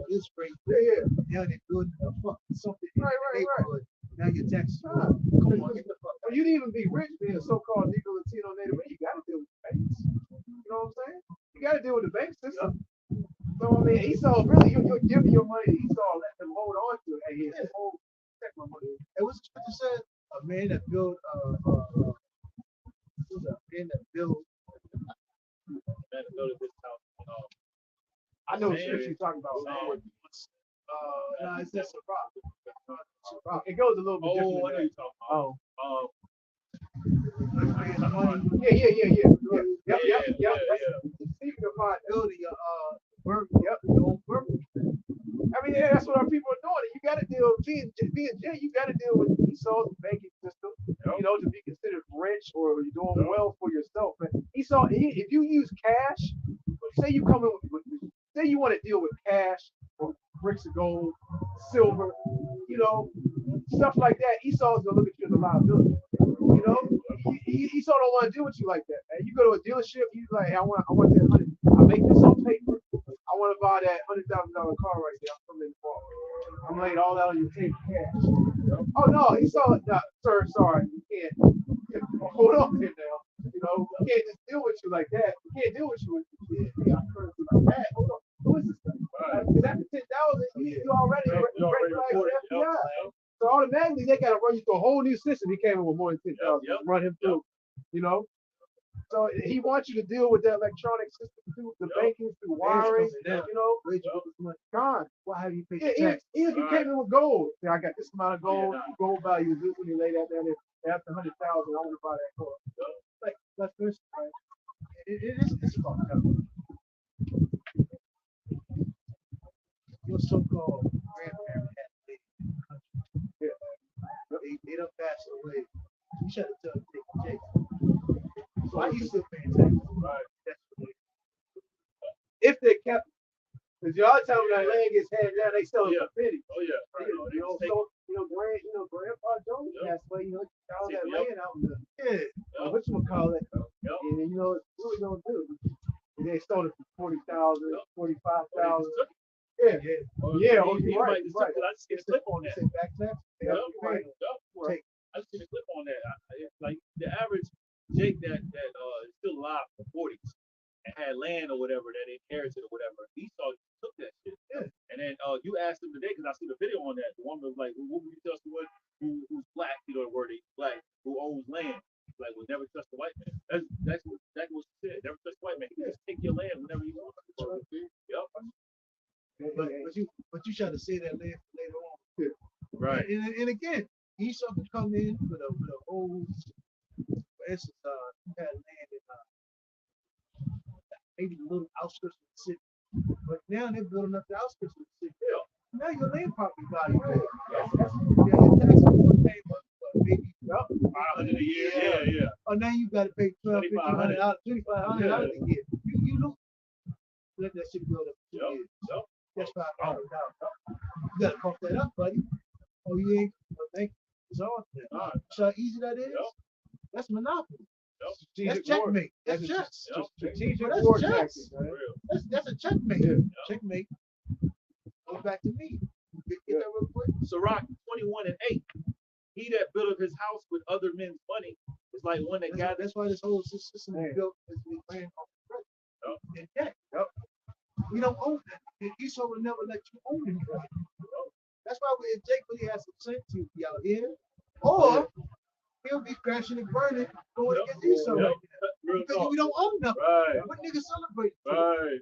this rate, Yeah. now they're building something in Right, the right, right. neighborhood. Now your taxes. Ah. Come on, get the fuck Well, you didn't even be rich being a so-called Negro Latino Native. You got to deal with the banks. You know what I'm saying? You got to deal with the bank system. So I mean, Esau really, you're giving your money to Esau, let them hold on to it. Hey, here, take my money. It was what you said. A man that built who's a man that built Man, go to this house. I know what Man. you're talking about. no, it's just a rock. It goes a little bit Oh, I different. know than you're that. talking about. Money. Yeah. Yep. Yeah. Speaking of hot, Building your yep. I mean, yeah, that's what our people are doing. You got to deal with being Jay. You got to deal with Esau's banking system. You know, to be considered rich or you're doing well for yourself. But Esau, if you use cash, say you come in say you want to deal with cash or bricks of gold, silver, you know, stuff like that. Esau's gonna look at you as a liability. You know, Esau don't want to deal with you like that. And you go to a dealership, he's like, hey, I want that money. I make this on paper. I want to buy that $100,000 car right there. I'm coming in the fall. I'm laying all that on your table cash. Oh no, Esau, no, sir, sorry, you can't. Hold on here now. You know, we can't just deal with you like that. We can't deal with you with currency like that. Hold on. Who is this thing? Because after 10,000, you already ready to FBI. So automatically they gotta run you through a whole new system. He came in with more than 10,000. Run him through. You know? So he wants you to deal with that electronic system through the banking, through wiring, you know. Gone. Why have you paid Yeah, tax? even if you came in with gold, say I got this amount of gold, gold value is this when you lay that down there after 100,000, I want to buy that car. Like that's this, right? It's fucked up. Your so-called grandparent had to live in the country. Yeah. They don't pass away. You should have told them to take Jake. Why you still paying taxes? Right. That's what If they kept, because the other time when that land gets handed down, they sell it for pennies. Oh yeah. Grandpa Jones passed away. You know, all that land out in the Yeah. whatchamacallit. And then, you know, what we gonna do? And they sold it for 40,000, 45,000. Yeah, yeah. Oh, you're right. Right. I just get a clip on that. Say back tax. They have to pay. I just get a clip on that. It's like the average Jake that is still alive from the 40s and had land or whatever that inherited or whatever. Esau took that shit. Yeah. And then you asked him today because I see the video on that. The woman was like, "What would you tell someone who's black? You know the word is black, who owns land? Like, would never trust the white man." That's what she said. Never trust the white man. He can just take your land whenever he wants. Yep. But you try to say that later on. Right. And again, Esau could come in with a whole, for instance, you had land in maybe the little outskirts of the city, but now they're building up the outskirts of the city. Yeah. Now your land property value, your taxes will pay maybe $500 a year. Yeah. Oh, now you got to pay $1,200, $2,500 a year. You know, let that shit build up. Yep. That's $500. You got to pump that up, buddy. Oh, you ain't. Well, thank you. It's all there. So how easy that is? Yep. That's monopoly. Yep. That's checkmate. That's chess. Strategic That's war chess. tactics, man. That's a checkmate. Yeah. Checkmate. Go back to me. Get that real quick. Sirach 21:8. He that buildeth his house with other men's money is like one that gathers. That's why this whole system is built as we ran off the credit. And debt. You don't own that. Esau will never let you own anything. That's why if Jake really has some sense to be out here, or he'll be crashing and burning going against Esau right now. Because we don't own nothing. Right. What niggas celebrate? Right.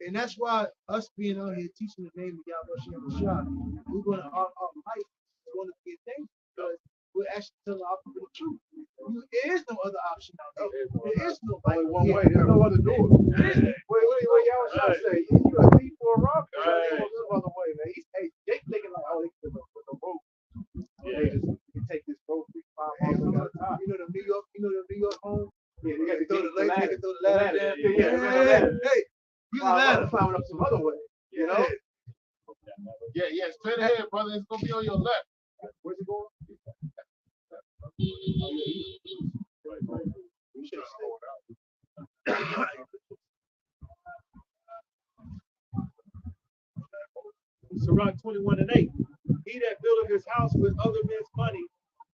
And that's why us being out here teaching the name of Yahweh Shah, we're gonna our life is gonna be a thing because we're actually telling our people the truth. There is no other option out there. There is no Only one way. There's no other door. Wait, y'all should say you a thief or a robber. There's no other way, man. They thinking like, oh, they can put the rope. They just take this rope 3 5 miles at a time. You know the New York home. Yeah, they got to throw the ladder. Hey, use the ladder. Climbing up some other way. You know. Yeah. Straight ahead, brother. It's gonna be on your left. Where's it going? Sirach 21:8. He that buildeth his house with other men's money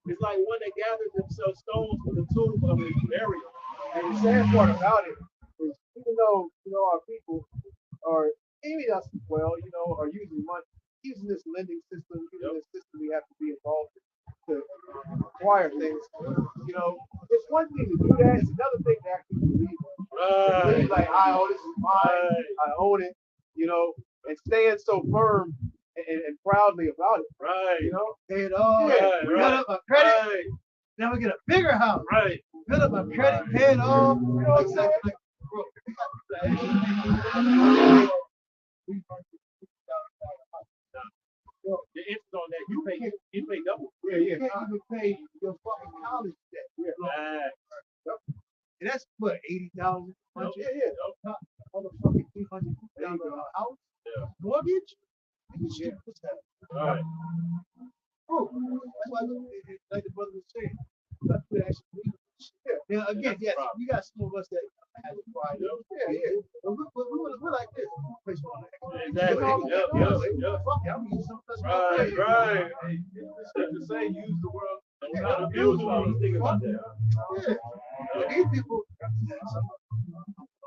is like one that gathers himself stones for the tomb of his burial. And the sad part about it is, even though our people are, maybe us as well, are using money, using this lending system, using this system we have to be involved in to acquire things. It's one thing to do that; it's another thing to actually believe it. Right. Like, this is mine. I own it. And staying so firm and proudly about it. Right. Pay it all. Right. Build up my credit. Right. Now we get a bigger house. Right. Build up my credit. Pay it all. Exactly. The interest on that, you pay double. Yeah. You can't even pay your fucking college debt. And that's what, 80,000? Yeah. Motherfucking $300,000 house. Yeah. Mortgage. What's that? Right. Oh, that's why, like the brother was saying, you got to actually believe it. Now again, yes, we got some of us that have a pride. Yeah. But we're like this. Exactly. Yep. Fuck it, I'm using something. Right. The same use the world. Don't abuse the world. Think about that. Yeah. But these people, I'm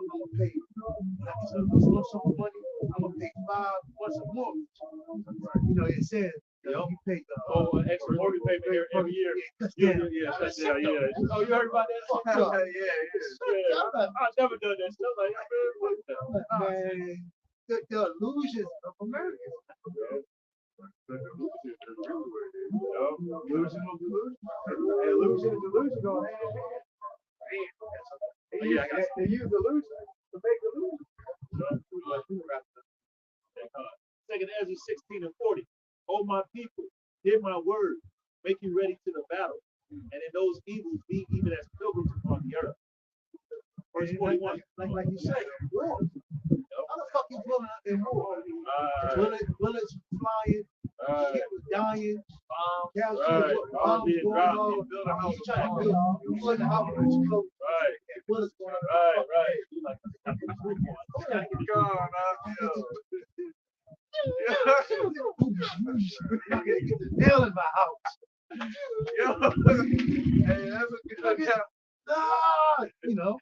gonna pay some money. I'm gonna pay 5 months a month. It says you pay the extra mortgage payment here every year. Yeah. Oh, you heard about that? Yeah. I've never done that stuff. Man, the illusions of America. Illusion of delusion. Illusion and delusion go hand in hand. They use delusion to make illusion. Second Ezra 16:40. Oh, my people, hear my word, make you ready to the battle, and in those evils be even as pilgrims upon the earth. Verse 41. Like you said, war. How the fuck you pulling out in war? Bullets flying, people dying. Bombs Right. bombs Being going dropped, off. build a house. He's trying to build the house with explode. Right. Bullets going up. Right. You like God, I'm gonna get the nail in my house. yo, hey, that's a good job. Ah, you know,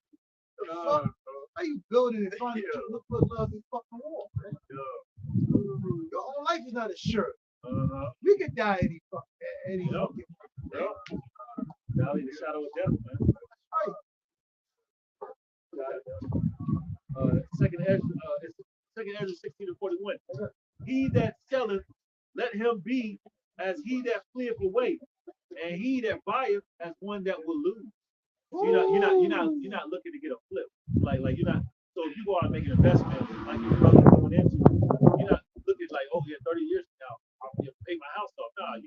the fuck? God, How you building in front of you? Look what love in fucking war, man. Your whole life is not assured. We could die any fucking fucking. Valley of the shadow of death, man. Second Ezra 16:41. He that selleth, let him be as he that fleeth away, and he that buyeth as one that will lose. So you're not looking to get a flip. Like you're not. So if you go out and make an investment, like your brother going into, you're not looking like, oh yeah, 30 years from now, I'll pay my house off. Nah,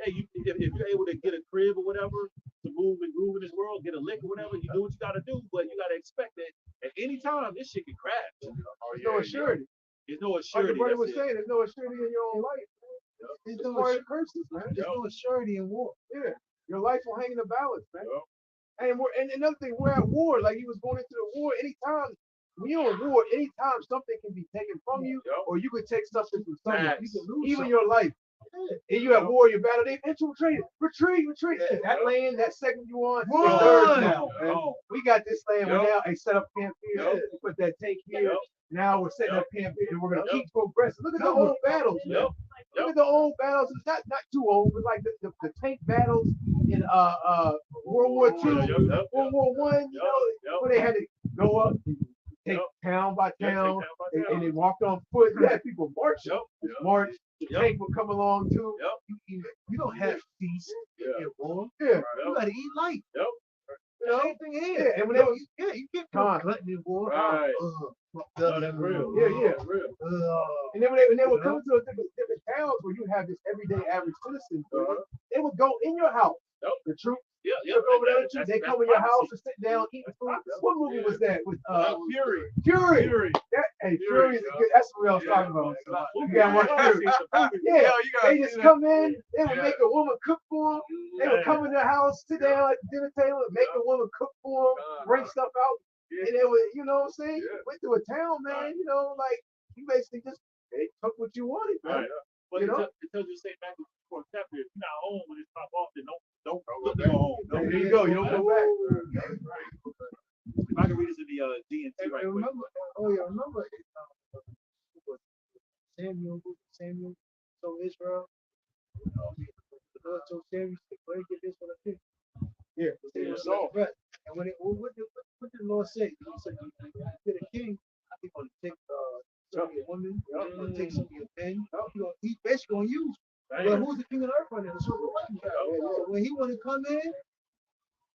if you're able to get a crib or whatever to move and groove in this world, get a lick or whatever, you do what you got to do, but you got to expect that at any time this shit can crash. There's no assurity. There's no Like assurity. your brother was saying, there's no assurity in your own life. There's It's no part of the curses, man. There's no assurity in war. Yeah, your life will hang in the balance, man. And another thing, we're at war. Like he was going into the war. Anytime when you're at war, anytime something can be taken from you, or you could take something from someone. You can lose even your life. And you at war, you're battle. They infiltrated. Retreat. Yeah, that land, that segment you on, it's theirs now. Man. We got this land. We're now set up camp here. We put that tank here. Now we're setting up camp here, and we're gonna keep progressing. Look at the old battles, man. Look at the old battles. It's not too old, but like the tank battles in World War II, World War One. You know, where they had to go up, and take town by town, and they walked on foot. You had people march. The tank would come along too. You don't have peace in war. Yeah. You gotta eat light. You know? Same thing here. Yeah, and when they you can't go glutton in war. Right. That's real. Yeah. And then when they would come to different towns where you have this everyday average citizen, they would go in your house. The troops. Look over there. They come in your house and sit down, eat food. What movie was that? With Fury. Fury. Fury is good. That's what I was talking about. You gotta watch Fury. Yeah, they just come in. They would make a woman cook for them. They would come in their house, sit down at the dinner table, and make a woman cook for them, bring stuff out, and they would, you know what I'm saying? Went to a town, man. You know, like you basically just they took what you wanted, man. But you know? it tells you St. Matthew 4 chapter, if you're not home when it's pop off, then don't look to go home. There you go. You don't go back. If I can read this in the DNT right quick. Remember Samuel told Israel, the Lord told Samuel, go ahead and get this one up here. Yeah. And what did the Lord say? He said, you get a king, he's going to take some of your women, he's going to take some of your men, he's basically going to use you. Well, who's the king of the earth right now? So when he want to come in,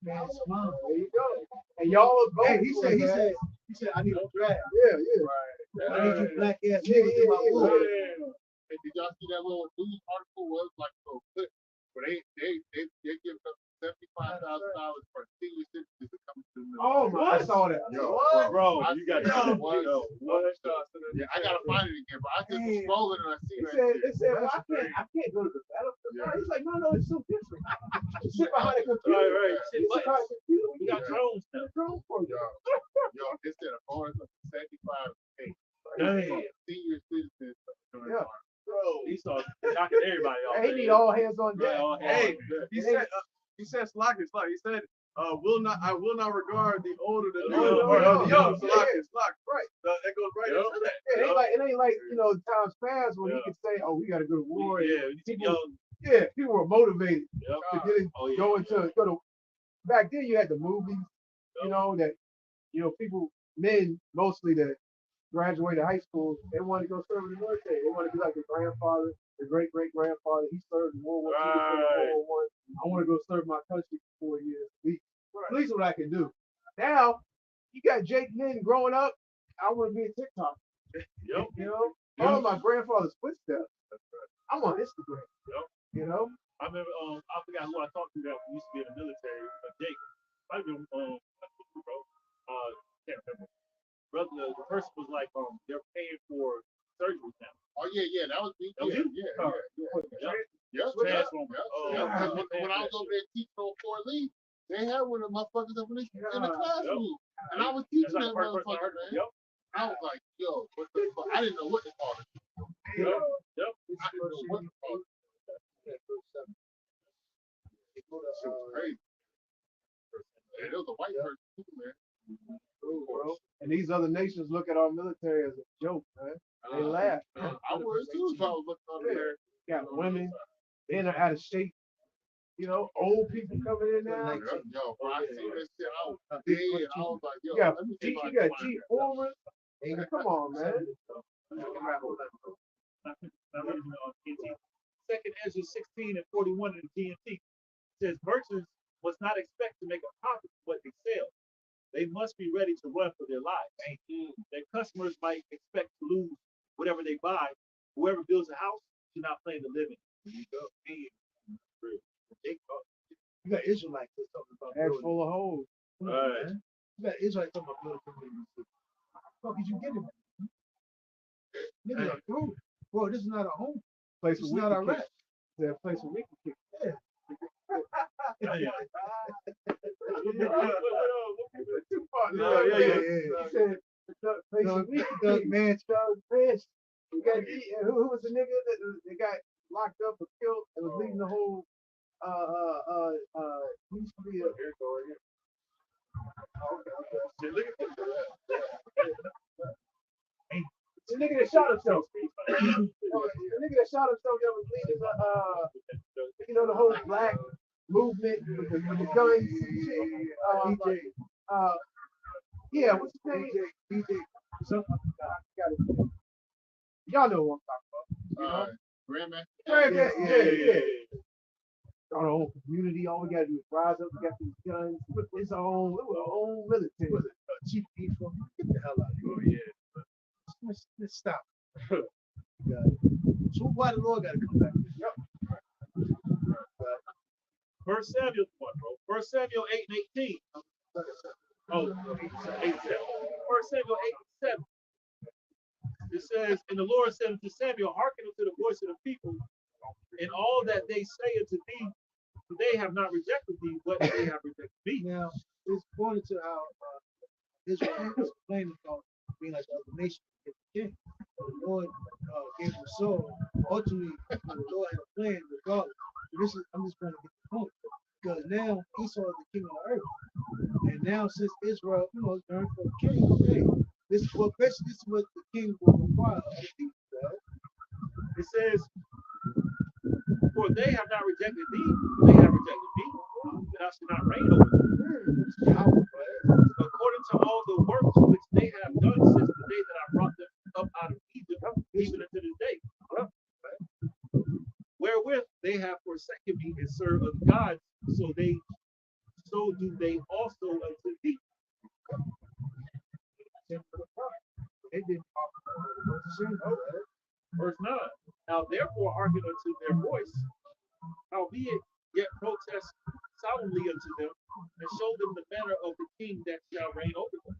man, it's mine. There you go. And y'all are both. He said, I need a draft. Yeah. I need you black ass niggas in my wood. And did y'all see that little news article? Was like so clip where they give up $75,000 for senior citizens to come to the Oh, I saw that. Bro, you got to Yeah, I gotta find it again, but I just was scrolling and I see that. They said, well, I can't go to the battlefield. He's like, no, it's so different. You sit behind a computer. Right. You sit behind a computer. We got drones now. Drone for you. Yo, it said a bonus of 75K. Dang. Senior citizens. Yeah. Bro, he saw knocking everybody off. He need all hands on deck. Hey, he said Slack. He said, I will not regard the older than the young. Slack. Right. That goes right into that. It ain't like times past when he could say, oh, we got to go to war. People were motivated to go to. Back then, you had the movies. People, men mostly that graduated high school, they wanted to go serve in the military. They want to be like their grandfather, their great grandfather. He served in World War II, World War I. I want to go serve my country for 4 years. At least what I can do. Now, you got Jake men growing up. I want to be a TikTok. Follow my grandfather's footsteps. I'm on Instagram. I remember, I forgot who I talked to that used to be in the military. Jake. I remember, can't remember. Brother, the person was like, they're paying for surgery now. Oh yeah, That was me. That was you? Yeah. Transformer. When I was over there teaching on Fort Lee, they had one of the motherfuckers up in the classroom. And I was teaching that motherfucker, man. I was like, yo, what the fuck? I didn't know what to call it. I didn't know what to call it. It was crazy. And it was a white person too, man. Bro. And these other nations look at our military as a joke, man. They laugh. I would too if I was looking over there. Got women, men are out of shape. You know, old people coming in now. Yo, when I see this shit, I was dead. I was like, yo, You got let me see if I you can got find G that. Foreman. Come on, man. Second Ezra 16 and 41 in the GMT says merchants must not expect to make a profit from what they sell. They must be ready to run for their lives. Their customers might expect to lose whatever they buy. Whoever builds a house should not plan to live in it. You got Israelites that's talking about Head building. full of holes. Right. You got Israelites talking about building communities. How did you get it? Nigga, bro, this is not a home. Place It's where not we a can rest. kick. It's a place where we can kick. He said, place where we can Doug kick. man, Doug Fish. You got who was the nigga that got locked up or killed and was leading the whole he used to be a the nigga that shot himself. The nigga that shot himself that was leading the whole black movement with the guns and shit. Yeah, what's his name? DJ. Y'all know what I'm talking about. Grandma. Yeah. Our own community, all we gotta do is rise up, we got these guns, it's our own military. Chief Ephraim, get the hell out of here. Let's stop. So why the Lord gotta come back? First Samuel 1, bro. First Samuel 8 and 18. Oh, 8 7. First Samuel 8 and 7. It says, and the Lord said unto Samuel, hearken unto the voice of the people, and all that they say unto thee, for they have not rejected thee, but they have rejected me. Now, it's pointed to how Israel is complaining about being like the other nation. The Lord gave him Saul. Ultimately, the Lord had a plan regardless. So I'm just going to get the point. Because now Esau is the king of the earth. And now since Israel, is going for a king, hey, this is what the king will require of the people. It says, for they have not rejected thee, they have rejected me, that I should not reign over them. According to all the works which they have done since the day that I brought them up out of Egypt, even unto this day. Wherewith they have forsaken me and served other gods, so do they also unto thee. They didn't Verse 9. Now therefore hearken unto their voice, howbeit yet protest solemnly unto them, and show them the manner of the king that shall reign over them.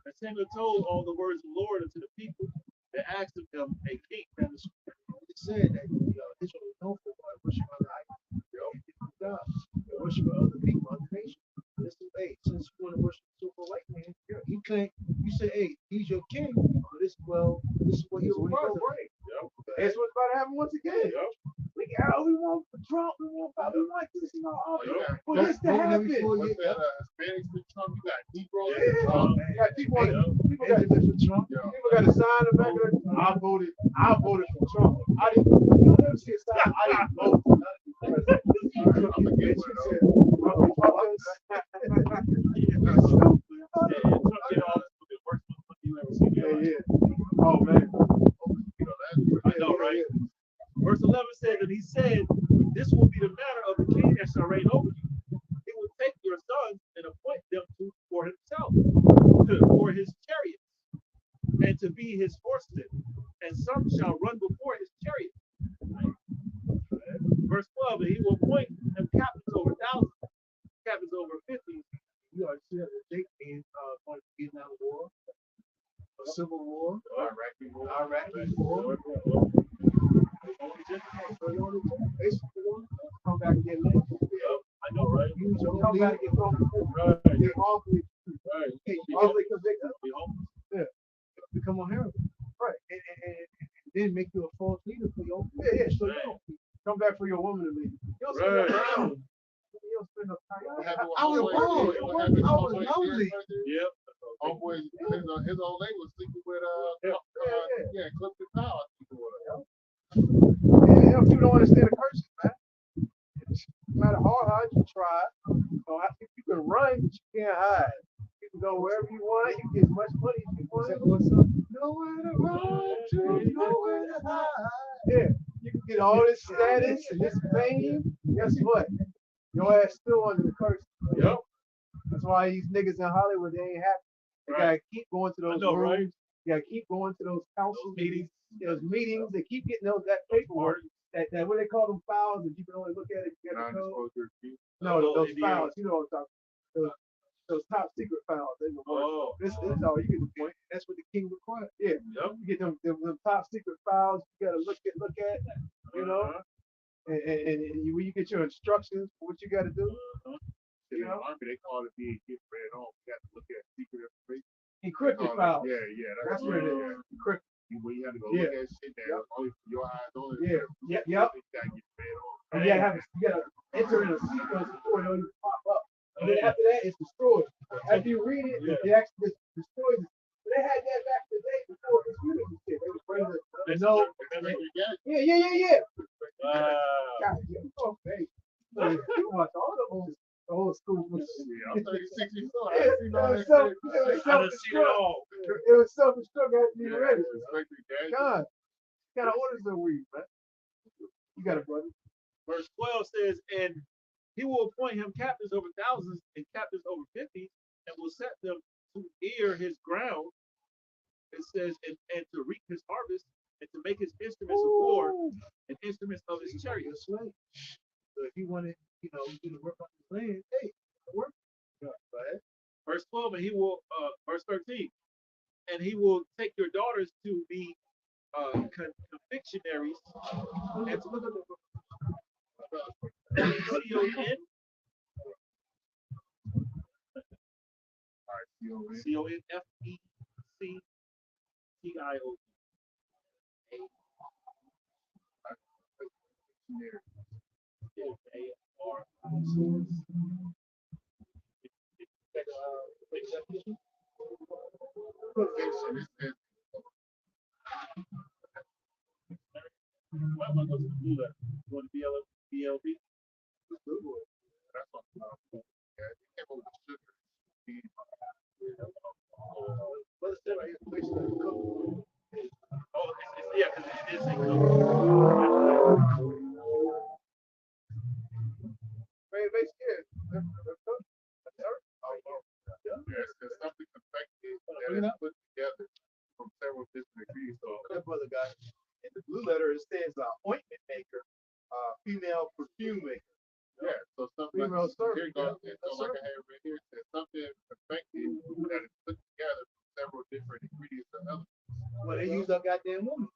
And Samuel told all the words of the Lord unto the people, and asked of him a king. It said that Israel is known for worship other idols. Worship other people, other nations. Listen, hey, since you want to worship a super white man, you say, hey, he's your king. This is what he requires. That's what's about to happen once again. We want Trump, we want this and all. For this to happen. Hispanics for Trump, you got Negroes for Trump. People got to sign the back of the I voted for Trump. I didn't vote. Oh man. I know, right? Verse 11 says, and he said, this will be the manner of the king that shall reign over you. He will take your sons and appoint them for himself, for his chariots, and to be his horsemen, and some shall run before his chariots. Verse 12, and he will appoint them captains over thousands, captains over 50. You already see that the date being going to Vietnam War, a civil war, Iraqi war. Y'all gotta get thrown in prison. They're wrongfully convicted. Yeah. Become a heroin. Right. And then make you a false leader for your Yeah, so you don't come back for your woman to leave. You don't spend no time. You don't spend no time. I was wrong. I was lonely. Yep. Homeboy, his old lady was sleeping with Clifton Powell. And people don't understand the curses, man. No matter how hard you try, you can run, but you can't hide. You can go wherever you want. You get as much money as you want. Nowhere to run to, nowhere to hide. Yeah, you can get all this status and this fame. Guess what? Your ass still under the curse. Yep. That's why these niggas in Hollywood, they ain't happy. They gotta keep going to those rooms. Right? You gotta keep going to those council meetings. Those meetings, they keep getting that paperwork. That what they call them files, and you can only look at it. You got no, those files. You know what I'm talking about. Those top secret files. They this is all you get the point. That's what the king requires. Yeah. Yep. You get them top secret files. You gotta look at. You know. And when you get your instructions for what you got to do. You know, Army, they call it being get read on. You got to look at secret information. Encrypted files. Yeah, that's what it is. Encrypted. Where you have to go look at shit that only for your eyes only. Yep. You gotta get read on. And you gotta enter in a sequence before it don't even pop up. And then after that, it's destroyed. After you read it, it actually destroys it. They had that back in the day before computers and shit. They was bringing the note. Yeah. God, you watch all the old school movies. I'm 36 years old. It was self-destruct after you read it. God, what kind of orders are we, man? You got it, brother. Verse 12 says, and he will appoint him captains over thousands and captains over 50, and will set them to ear his ground. It says, and to reap his harvest, and to make his instruments of war and instruments of his chariots. So if you wanted, you to work on the land, hey, work. Right. Verse 12, and he will, verse 13, and he will take your daughters to be convictionaries and to look at the C-O-N. Something effective that is put together from several different ingredients. So that brother got in the blue letter. It says ointment maker, female perfume maker. Yeah, so something female like, servant. Here you go. So like I have right here, it says something effective that is put together from several different ingredients or elements. Well, they use our goddamn woman.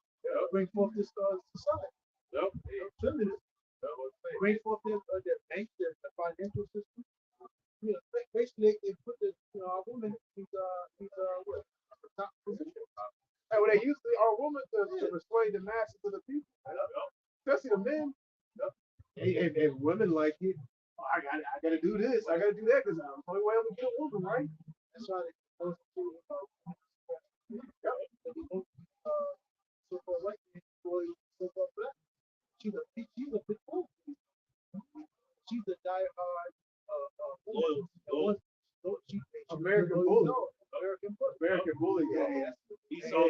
Bring forth this society. Feminist. Bring forth the bank, the financial system. Basically, they put our woman, he's what? Top position. And when they used our woman to persuade the masses of the people, especially the men. And women like it. Oh, I gotta do this. I gotta do that because I'm the only way I'm gonna get a woman, right? That's why they supposed to so-called white man, so-called black. She's a big woman. She's a diehard loyal. American bully. American bully. Yeah. He saw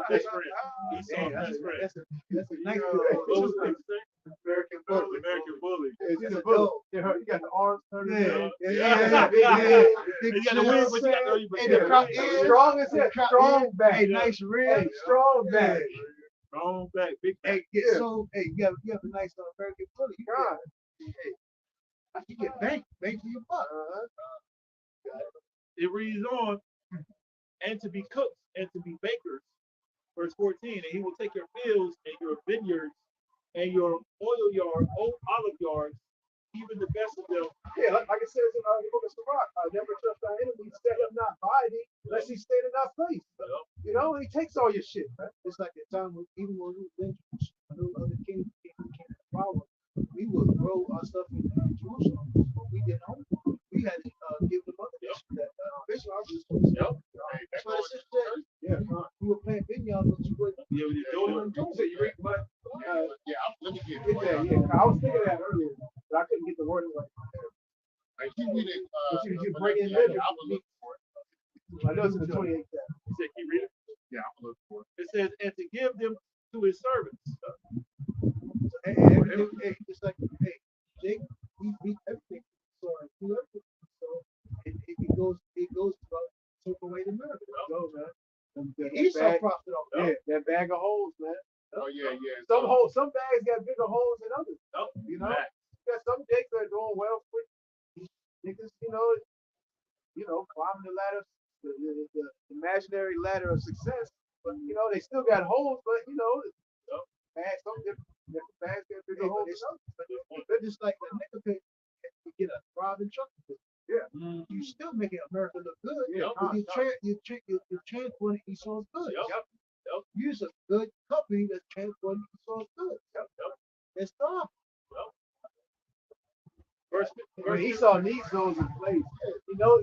best friend. He saw best friend. That's a nice American bully. American bully. She's a bully. You got the arms turned in. Yeah. You got the win, but you got the strong as hell. Strong back. Hey, nice rib. Strong back. Strong back. Big Hey, so you have a nice American bully. You get bank for your buck. It reads on, and to be cooks and to be bakers. Verse 14, and he will take your fields and your vineyards and your olive yards. even the best of them. Yeah, like it says in the book of Sirach, never trust our enemy, set him not by thee, lest he stand in our face. You know, he takes all your shit, man. It's like the time when even when we went to other kings came to power, we would grow our stuff in Jerusalem. But we didn't own it. We had to give them other that official officers. That's what it said. Yeah, we were playing vineyards, but you wouldn't. Yeah, when you're doing it. So you read what? Let me get Get that, yeah. I was thinking of that earlier, but I couldn't get the wording right. I think we did. You bring in living. I was looking for it. I know it's in the 28th chapter. He said, keep reading. Yeah, I was looking for it. It says, and to give them to his servants. Hey, it's like, hey, Jake, we beat everything. So do everything. So it goes about take away the miracle. Go, man. Esau profit off that. Yeah, that bag of holes, man. Oh yeah, yeah. Some bags got bigger holes than others. You know, got some jakes that are doing well for niggas. You know, climbing the ladder, the imaginary ladder of success. But they still got holes. But bags, some different bags got bigger holes. They're just like the nigga pay to get a thriving truck. Yeah, you still making America look good. Yeah, You're transporting Esau's goods. Use a good company that's transporting Esau's goods. It's tough. Esau needs those in place.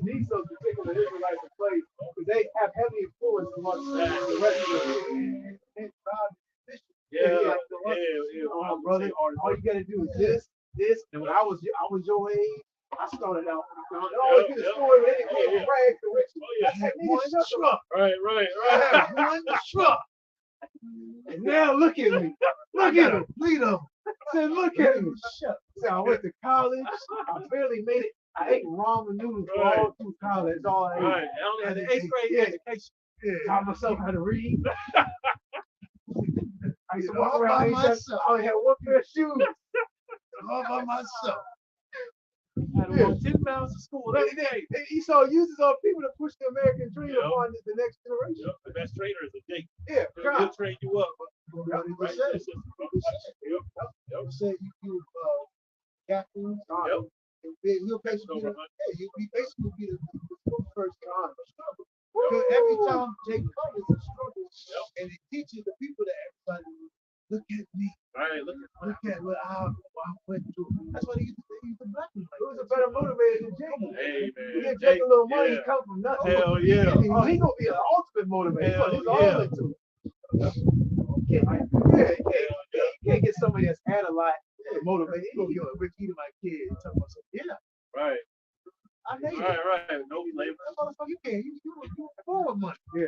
Needs those particular Israelites in place because they have heavy influence amongst the rest of the brother. All you gotta do is this. And when I was your age, I started out. Always get a story where they can't brag to Richmond. One truck. Right. I have one truck. And now look at me. Look at him. Said, look at me. Said, I went to college. I barely made it. I ate ramen noodles all through college. That's all I ate. Right. I only had the 8th grade education. Taught myself how to read. I used to walk all around. by myself. I only had one pair of shoes. All by myself. I had to walk 10 miles to school every day. Esau uses all people to push the American dream upon the next generation. The best trainer is a Jake. Yeah, He'll train you up. What he said. You said you captain. He'll basically be the first time. Because every time Jake comes, it's a struggle, and it teaches the people that everybody look at me. Right, look at what I went through. That's what he used to say. He's a black man. Who's a better motivator than Jake? Hey, man. He get Jake a little money, he come from nothing. Hell yeah. Oh, he gonna be an ultimate motivator. Hell He's all into it. You can't get somebody that's had a lot motivated. Yo, Rick Edomite kid talking about something. Yeah. Right. I know you. Right. No flavor. Motherfucker, you can't. You born with money. Yeah.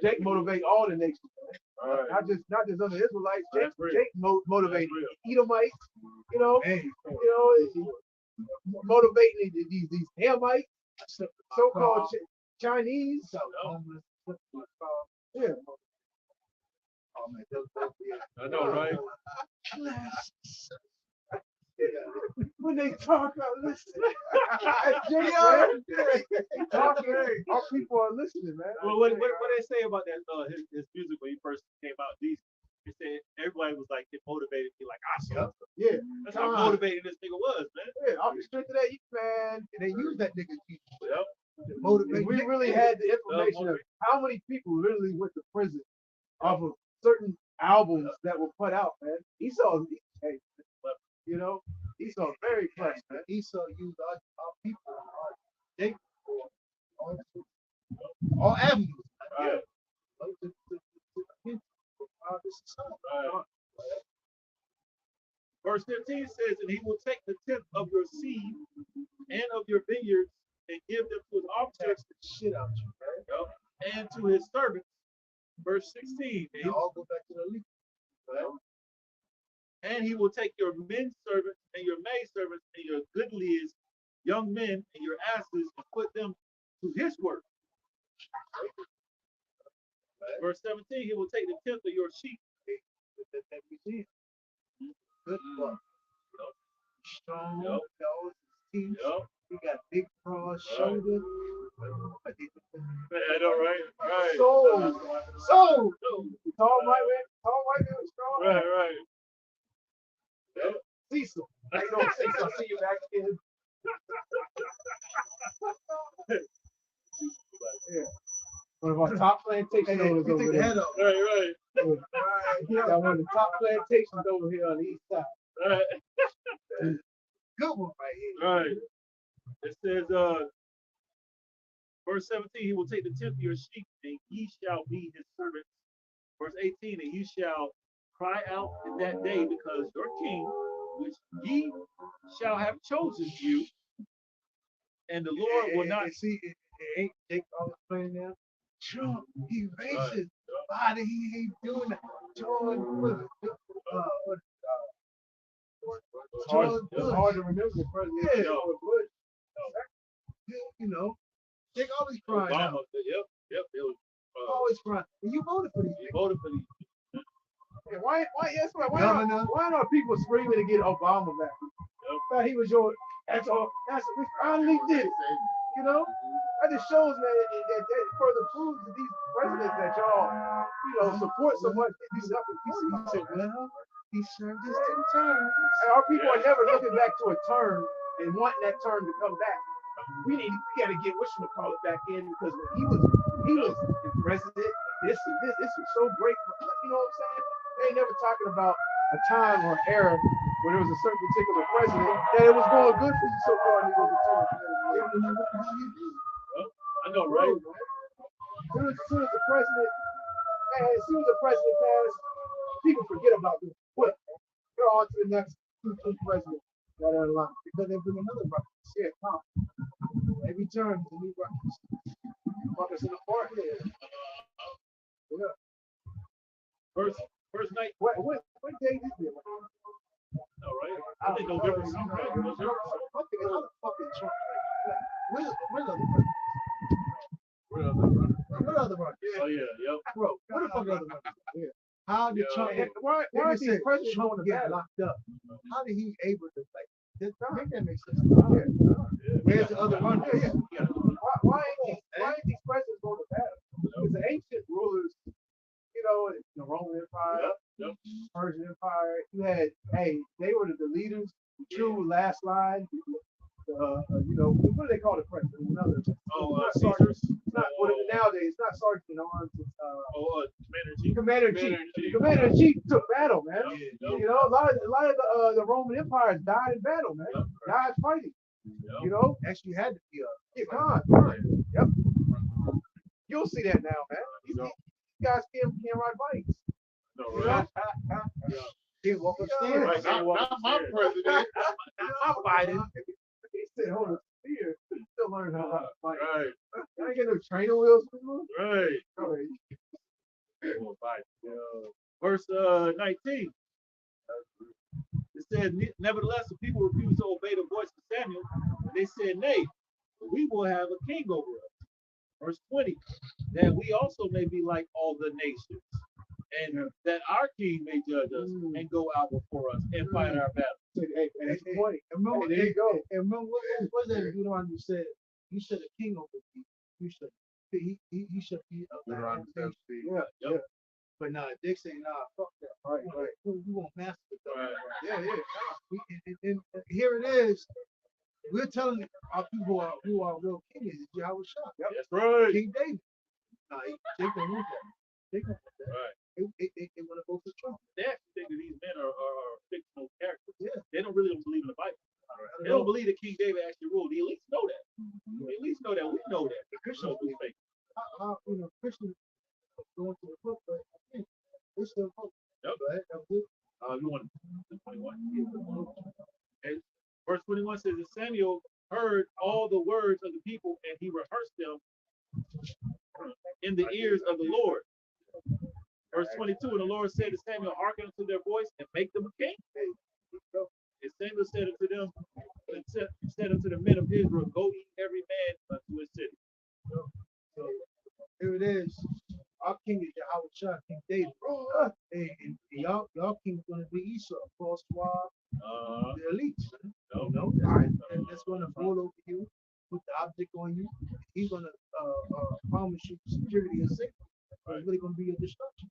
Jake motivate all the nations. Right. Not just other Israelites. That's real. Jake motivate That's Edomites. Hey. Motivating these Hamites, so-called Chinese. Yeah. Oh man, I know, right? When they talk, I listen. Talking, our people are listening, man. Well, what they say about that his music when he first came out? They said everybody was like, it motivated me like I saw. Yeah, that's how motivated this nigga was, man. Yeah, I'll be straight to that, man. And they use that nigga Yep. to motivate. We really had the information of how many people literally went to prison off of certain albums that were put out, man. Esau, hey, Esau very clever, man. Esau used our people, all avenues. Right. Verse 15 says, and he will take the tenth of your seed and of your vineyards and give them to his officers Shit out you, right? and to his servants. Verse 16. They all go back to the league. And he will take your men servants and your maid servants and your goodliest young men and your asses and put them to his work. Verse 17, he will take the tenth of your sheep. That we see. Good luck. Strong, Yep. nose, teeth. Yep. He got big broad shoulders. I know, right? So, tall white man, strong. Right. Cecil. I don't say so. See you back in. Yeah. One of our top plantation owners over there. Right, right. Got one of the top plantations over here on the east side. Right. Good one right here. Right. It says, verse 17, he will take the tenth of your sheep, and ye shall be his servants. Verse 18, and you shall cry out in that day, because your king, which ye shall have chosen you, and the Lord will not. See, it ain't Jake always playing now. Trump, he racist. Body, he ain't doing that. George Bush. It's hard to remember the president. George Bush. You know, Jake always crying Obama, out. yep, it was, Always crying. And you voted for these he niggas. voted for these. Yeah, why Governor. are people screaming to get Obama back? Thought he was your, that's all, we finally did it. You know? That just shows, man, that further proves that these presidents that y'all, support so much, they do nothing for you. He said, well, he served his 10 terms. And our people are never looking back to a term and wanting that term to come back. We gotta get whatchamacallit back in, because when he was the president, this was so great. You know what I'm saying? They ain't never talking about a time or era where there was a certain particular president that it was going good for you so far. And he was I know, right? As soon as the president passed, people forget about this. What? They're on to the next president that are in line, because they bring another Ruckus. Yeah, come. Every term is a new Ruckus. Ruckus in the park. Yeah. First night. What day is it? All right. I think November something. Right? November. I'm thinking, how the fuck is Trump? Where's the other one? Where the other one? Oh yeah, yep. Bro, where the fuck are the other one? Yeah. How did Trump Why are these presidents Trump going to get battle? locked up? How did he able to make that make sense? Yeah. Where's the other one? Yeah. Why ain't these presidents going to battle? Because the ancient rulers, the Roman Empire, Persian Empire, they were the leaders, the true last line. What do they call the president? Caesars. It's not nowadays. It's not sergeant in arms. It's Commander-in-Chief. Commander-in-Chief took battle, man. Yep. A lot of the Roman empires died in battle, man. Yep. Died fighting. Yep. Actually had to be God. Yep. You'll see that now, man. These guys can't ride bikes. No, right? Can't walk upstairs. Right. Not my president. I'm fighting. He said, hold on, here. Still learning how to fight. Right. I ain't get no trainer wheels. Right. Verse 19. It said, nevertheless, the people refused to obey the voice of Samuel. And they said, nay, we will have a king over us. Verse 20, that we also may be like all the nations, and that our king may judge us and go out before us and fight our battle. Hey, that's 20. Remember, There you go. And remember what was that Deuteronomy said? You should a king over you. You should he should be a Deuteronomy 17. Yeah. But nah, they say nah, fuck that. Right. We won't master the government. Right. Yeah. And here it is. We're telling our people who our real king is Yahweh Shah. That's right. King David. Nah, they can move that. They can move that. Right. They want to go for Trump. They actually think that these men are fictional characters. Yeah. They don't really believe in the Bible. They don't believe that King David actually ruled. The elites know that. The elites know that. We know that. The Christians believe fake. Christians going to the book, but they still vote. Yep. You want 21? Okay. Verse 21 says that Samuel heard all the words of the people, and he rehearsed them in the ears of the Lord. Verse 22, and the Lord said to Samuel, hearken unto their voice and make them a king. And Samuel said unto the men of Israel, go ye every man unto his city. So here it is. Our king is Yahweh Shah, King David. And y'all king is going to be Esau, Francois, the elites. No. And that's going to rule over you, put the object on you. He's going to promise you security and safety. It's really going to be a destruction.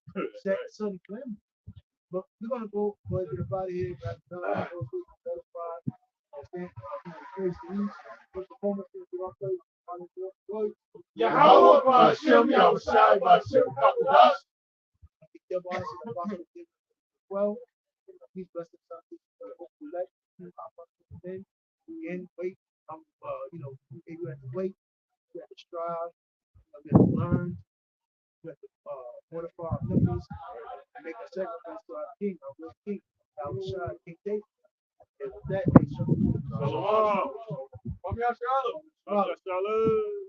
Sudden calamity. But we're gonna go for everybody here. Got done. Satisfied. Praise the East. What performances we gonna play? Yahweh Hashem Yahushai Hashem Kakudash. Well, he's blessed us. Then again, wait. You have to wait. You have to strive. You have to learn. You have to fortify our members and make a sacrifice to our king, our real king, Yahushua, King David. And with that, they Shalom. Shalom. Shalom.